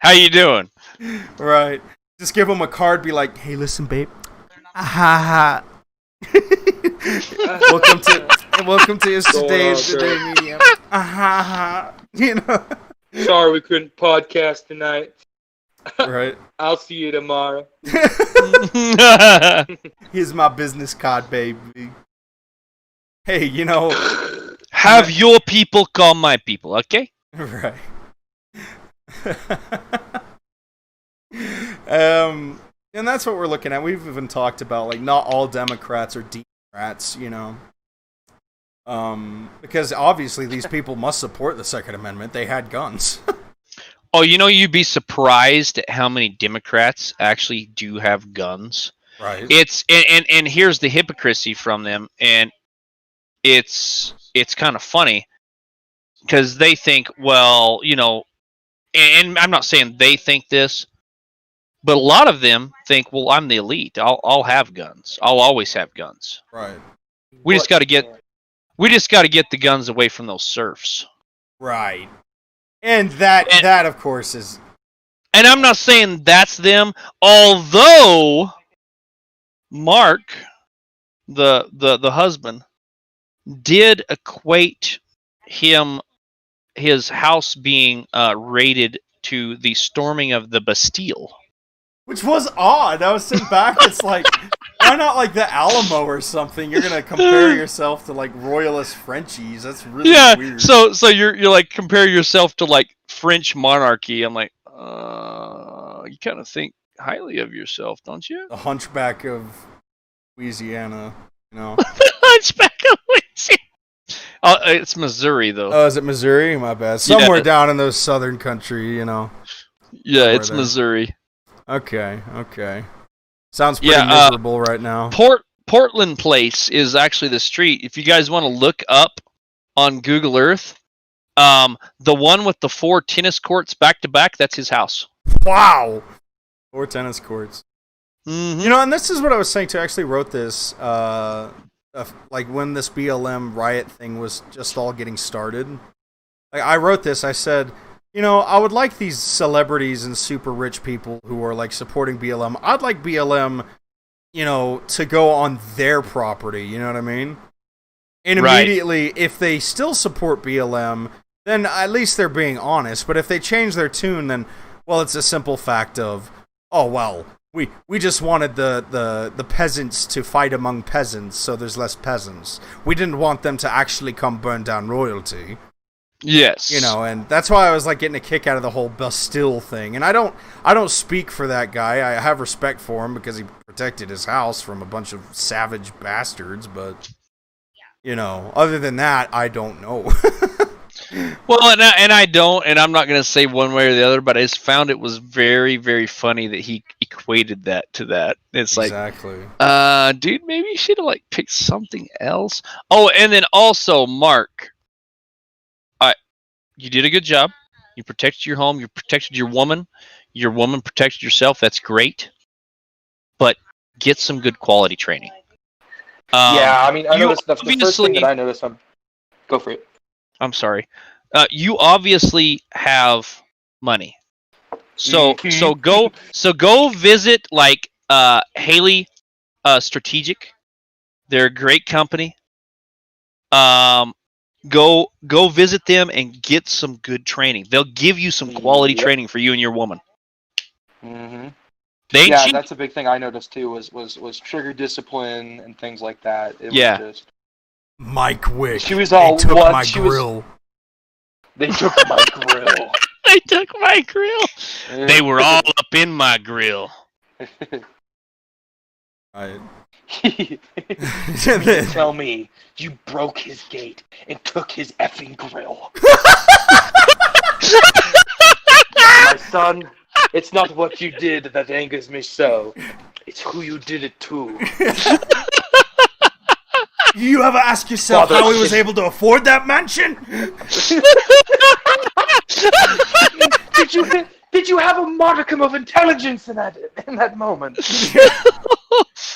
How you doing? Right. Just give them a card, be like, hey, listen, babe. Ha ha. Welcome to today's medium. Ha ha. Sorry we couldn't podcast tonight. Right. I'll see you tomorrow. Here's my business card, baby. Hey, Have your people call my people, okay? Right. And that's what we're looking at. We've even talked about, not all Democrats are Democrats, because obviously these people must support the Second Amendment. They had guns. Oh, you'd be surprised at how many Democrats actually do have guns. Right. It's and here's the hypocrisy from them, and it's kind of funny because they think, well, and I'm not saying they think this, but a lot of them think, well, I'm the elite. I'll have guns. I'll always have guns. Right. We just got to get the guns away from those serfs. Right. And that of course is. And I'm not saying that's them, although Mark, the husband, did equate his house being raided to the storming of the Bastille. Which was odd. I was sitting back, it's like, why not the Alamo or something? You're gonna compare yourself to royalist Frenchies. That's really weird. So you're compare yourself to French monarchy. I'm like, you kind of think highly of yourself, don't you? The Hunchback of Louisiana, The Hunchback of Louisiana. It's Missouri though. Oh, is it Missouri? My bad. Somewhere down in those southern country, Yeah, it's there. Missouri. Okay. Sounds pretty miserable right now. Portland Place is actually the street. If you guys want to look up on Google Earth, the one with the 4 tennis courts back to back, that's his house. Wow. 4 tennis courts. Mm-hmm. And this is what I was saying too. I actually wrote this, when this BLM riot thing was just all getting started. I wrote this, I said, I would like these celebrities and super rich people who are supporting BLM. I'd like BLM, to go on their property. You know what I mean? And immediately, if they still support BLM, then at least they're being honest. But if they change their tune, then, well, it's a simple fact of, oh, well, we just wanted the peasants to fight among peasants, so there's less peasants. We didn't want them to actually come burn down royalty. Yes. And that's why I was getting a kick out of the whole Bastille thing. And I don't speak for that guy. I have respect for him because he protected his house from a bunch of savage bastards, but other than that, I don't know. Well, and I don't, and I'm not going to say one way or the other, but I just found it was very, very funny that he equated that to that. It's exactly. Dude, maybe you should have picked something else. Oh, and then also Mark, you did a good job. You protected your home. You protected your woman. Your woman protected yourself. That's great. But get some good quality training. I noticed the first thing that I noticed. Go for it. I'm sorry. You obviously have money, so go visit Haley Strategic. They're a great company. Go visit them and get some good training. They'll give you some quality training for you and your woman. Mm-hmm. They ain't Yeah, cheap. that's a big thing I noticed too. Was trigger discipline and things like that. It Yeah. was just Mike Wick. She was all they took what? my She was- grill. they took my grill. They took my grill. They were all up in my grill. Right. You mean to tell me you broke his gate and took his effing grill. My son, it's not what you did that angers me so. It's who you did it to. You ever ask yourself Father, how he was able to afford that mansion? Did you have a modicum of intelligence in that moment?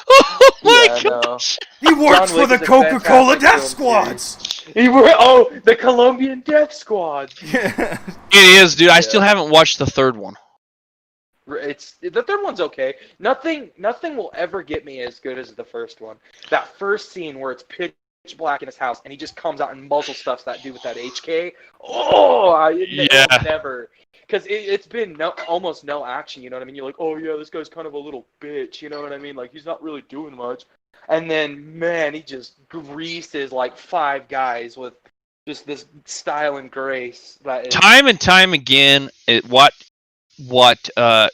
Oh my Yeah, gosh! He worked John for Wick the is a Coca-Cola fantastic Death film Squads. The Colombian Death Squad. Yeah. It is, dude. I Yeah. still haven't watched the third one. The third one's okay. Nothing will ever get me as good as the first one. That first scene where it's pitch black in his house and he just comes out and muzzle stuffs that dude with that HK. Oh, Yeah. never. Because it's been almost no action, you know what I mean? You're like, oh yeah, this guy's kind of a little bitch, you know what I mean? Like, he's not really doing much. And then, man, he just greases like 5 guys with just this style and grace. That is, Time and time again, what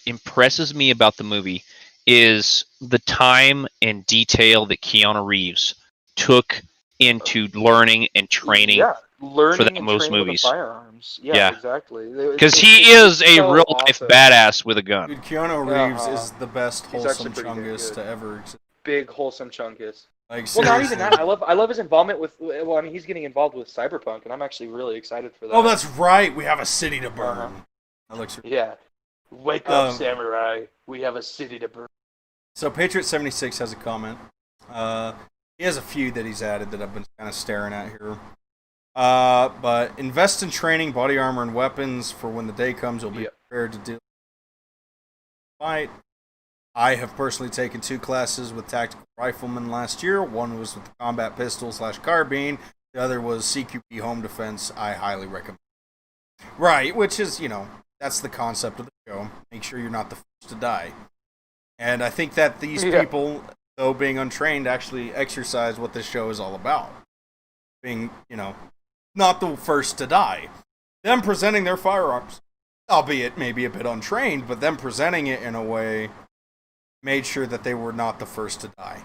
impresses me about the movie is the time and detail that Keanu Reeves took into learning and training. yeah, learning for and most training with movies. the firearms. Yeah, Yeah. exactly. Because he is a so real life awesome. badass with a gun. Dude, Keanu Reeves Uh-huh. is the best He's wholesome actually pretty chungus good. to ever exist. Big wholesome chunkus. Like, Well, not seriously. even that. I love his involvement with. Well, I mean, he's getting involved with Cyberpunk, and I'm actually really excited for that. Oh, that's right. We have a city to burn. Uh-huh. That looks. Yeah. Wake up, Um, samurai. We have a city to burn. So Patriot76 has a comment. He has a few that he's added that I've been kind of staring at here. But invest in training, body armor, and weapons for when the day comes. You'll be Yep. prepared to deal with the fight. I have personally taken 2 classes with tactical riflemen last year. One was with the combat pistol / carbine. The other was CQB home defense. I highly recommend. Right, which is, that's the concept of the show. Make sure you're not the first to die. And I think that these Yeah. people, though being untrained, actually exercise what this show is all about. Being, not the first to die. Them presenting their firearms, albeit maybe a bit untrained, but them presenting it in a way made sure that they were not the first to die.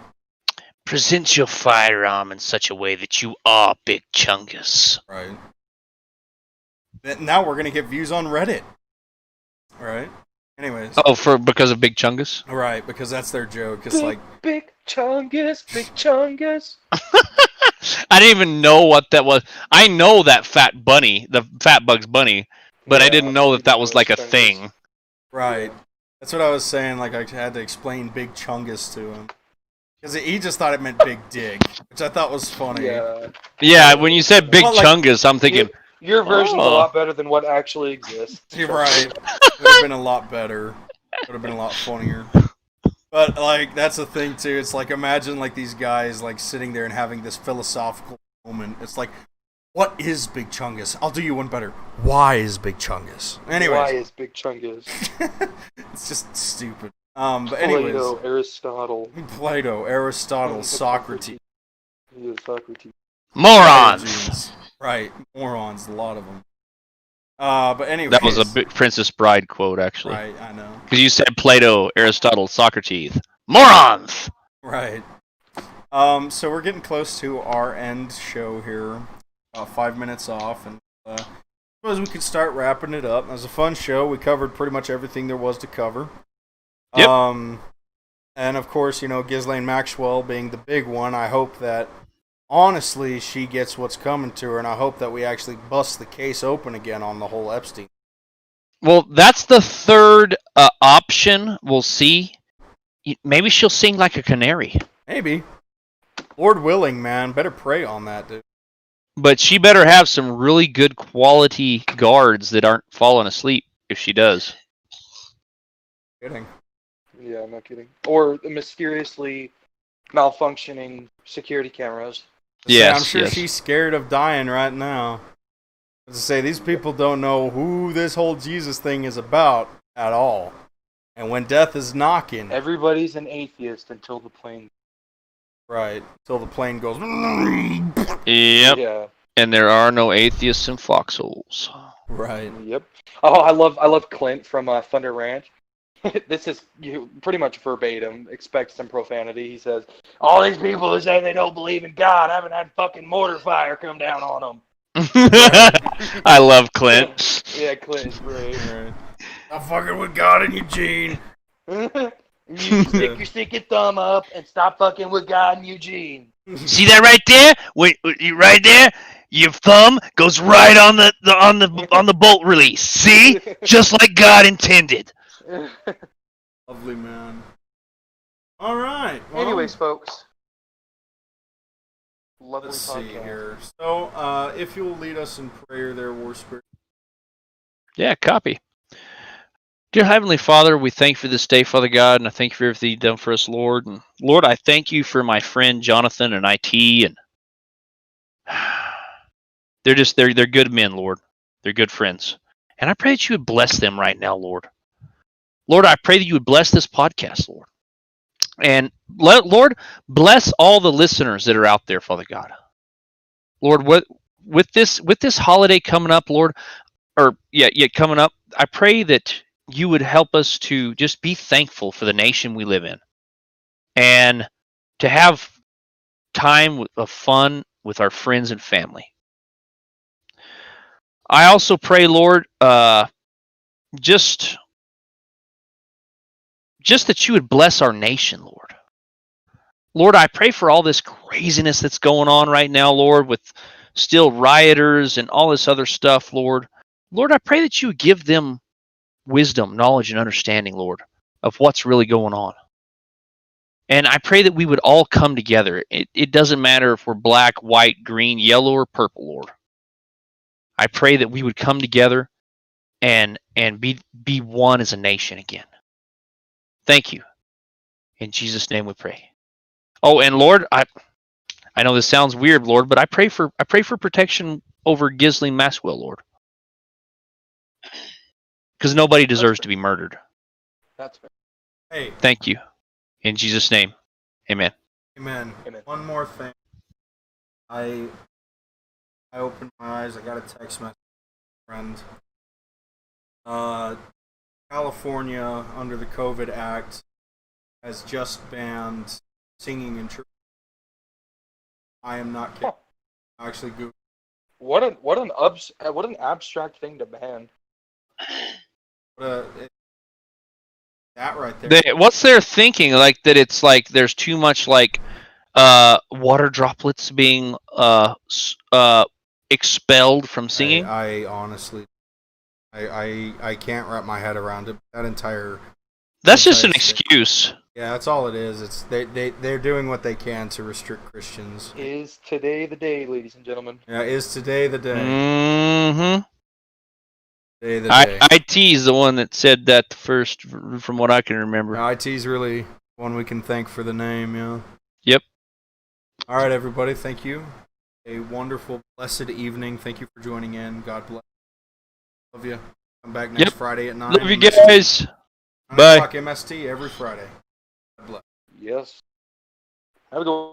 Present your firearm in such a way that you are Big Chungus. Right. Now we're going to get views on Reddit. Right? Anyways. Oh, because of Big Chungus? Right, because that's their joke. It's like... Big chungus, big chungus. I didn't even know what that was. I know that Fat Bunny, the Fat Bugs Bunny, but I Yeah, didn't know that was like a Chungus. thing. Right. That's what I was saying. Like, I had to explain Big Chungus to him. Because he just thought it meant Big Dig, which I thought was funny. Yeah. Yeah, when you said Big Well, like- Chungus, I'm thinking, Your version's Oh. a lot better than what actually exists. You're right. Would have been a lot better. Would have been a lot funnier. But, like, that's the thing, too. It's like, imagine, like, these guys, like, sitting there and having this philosophical moment. It's like, what is Big Chungus? I'll do you one better. Why is Big Chungus? Anyways. Why is big chungus? It's just stupid. But anyways. Plato, Aristotle. Plato, Aristotle, Socrates. Yeah, Socrates. morons! Jeez. Right, morons, a lot of them. But anyways. That was a big Princess Bride quote, actually. Right, I know. Because you said Plato, Aristotle, Socrates. Morons! Right. So we're getting close to our end show here. About 5 minutes off, and I suppose we could start wrapping it up. It was a fun show. We covered pretty much everything there was to cover. Yep. And of course, Ghislaine Maxwell being the big one. I hope that, honestly, she gets what's coming to her, and I hope that we actually bust the case open again on the whole Epstein. Well, that's the third option. We'll see. Maybe she'll sing like a canary. Maybe. Lord willing, man. Better pray on that, dude. But she better have some really good quality guards that aren't falling asleep if she does. Kidding. Yeah, I'm not kidding. Or the mysteriously malfunctioning security cameras. Yes, I'm sure yes. she's scared of dying right now. To say, these people don't know who this whole Jesus thing is about at all. And when death is knocking, everybody's an atheist until the plane. Right, until the plane goes. Yep. Yeah. And there are no atheists in foxholes. Right. Yep. Oh, I love Clint from Thunder Ranch. This is pretty much verbatim. Expect some profanity. He says, "All these people who say they don't believe in God haven't had fucking mortar fire come down on them." I love Clint. Yeah, Clint is great. Right. I'm fucking with God and Eugene. You stick your sticky thumb up and stop fucking with God and Eugene. See that right there? Right there, your thumb goes right on the bolt release. See, just like God intended. Lovely man. All right. Well, Anyways, folks. Lovely let's podcast. see here. So, if you'll lead us in prayer, there, War Spirit. Yeah, copy. Dear Heavenly Father, we thank you for this day, Father God, and I thank you for everything you've done for us, Lord. And Lord, I thank you for my friend Jonathan and IT, and they're good men, Lord. They're good friends. And I pray that you would bless them right now, Lord. Lord, I pray that you would bless this podcast, Lord. And Lord, bless all the listeners that are out there, Father God. Lord, with this holiday coming up, Lord, coming up, I pray that you would help us to just be thankful for the nation we live in, and to have time of fun with our friends and family. I also pray, Lord, just that you would bless our nation, Lord. Lord, I pray for all this craziness that's going on right now, Lord, with still rioters and all this other stuff, Lord. Lord, I pray that you would give them wisdom, knowledge, and understanding, Lord, of what's really going on. And I pray that we would all come together. It doesn't matter if we're black, white, green, yellow, or purple, Lord. I pray that we would come together and be one as a nation again. Thank you. In Jesus' name we pray. Oh, and Lord, I know this sounds weird, Lord, but I pray for protection over Ghislaine Maxwell, Lord. Because nobody deserves to be murdered. That's fair. Hey. Thank you. In Jesus' name. Amen. Amen. One more thing. I opened my eyes. I got a text message from a friend. California, under the COVID Act, has just banned singing in church. I am not kidding. I actually Googled. What an abstract thing to ban. That right there. What's their thinking? Like that it's like there's too much like water droplets being expelled from singing? I honestly I can't wrap my head around it. That's just an excuse. Yeah, that's all it is. It's they're doing what they can to restrict Christians. Is today the day, ladies and gentlemen? Yeah, is today the day? Mm-hmm. Today the day. IT is the one that said that first, from what I can remember. Now, IT's really one we can thank for the name, yeah. Yep. All right, everybody, thank you. A wonderful, blessed evening. Thank you for joining in. God bless. Love you. Come back next Friday at 9. Love you guys. Bye. MST every Friday. God bless. Yes. Have a good one.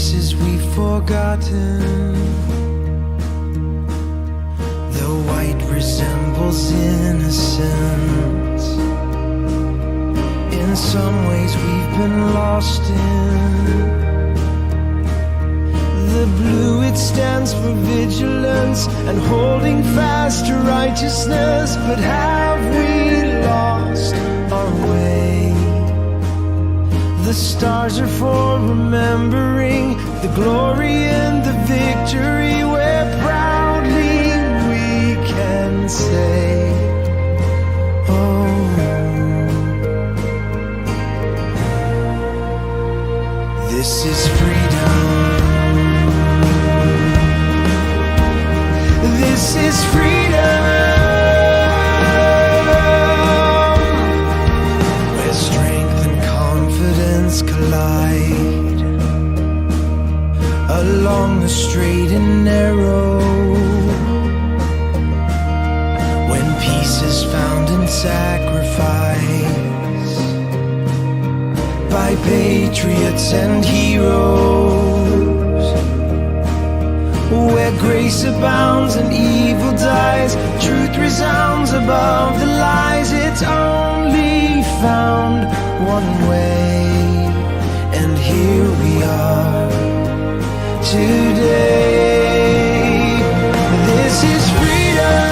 faces we've forgotten. The white resembles innocence. In some ways we've been lost in. The blue, it stands for vigilance and holding fast to righteousness. But have we lost our way? The stars are for remembering the glory and the victory, where proudly we can say, oh, this is freedom. This is freedom. Where strength and confidence collide along the straight and narrow. When peace is found in sacrifice by patriots and heroes. Where grace abounds and evil dies, truth resounds above the lies. It's only found one way, and here we are today. This is freedom.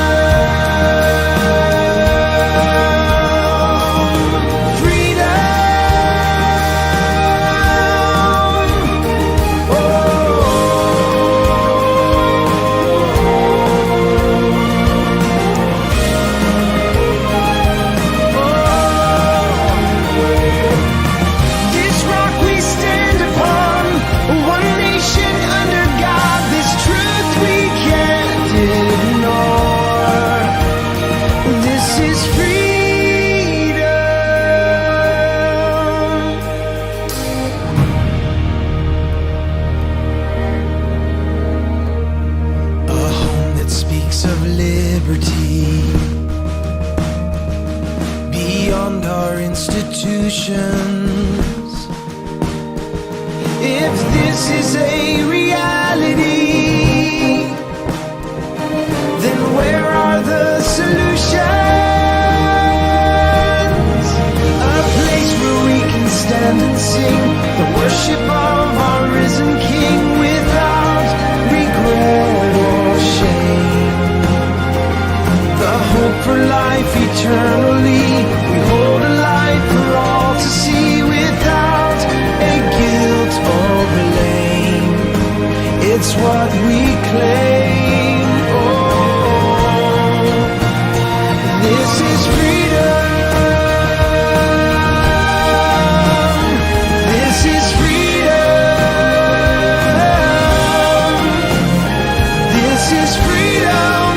If this is a reality, then where are the solutions? A place where we can stand and sing the worship of our risen King without regret or shame. The hope for life eternally we hold alive for all to see, without a guilt or blame. It's what we claim. Oh, this is freedom. This is freedom. This is freedom.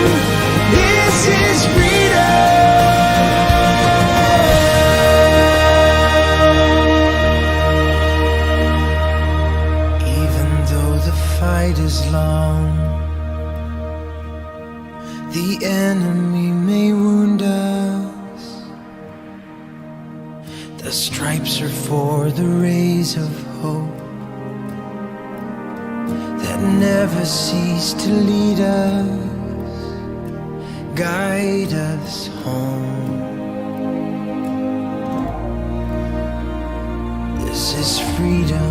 This is freedom. Even though the fight is long, the enemy may wound us. The stripes are for the rays of hope that never cease to lead us, guide us home. This is freedom.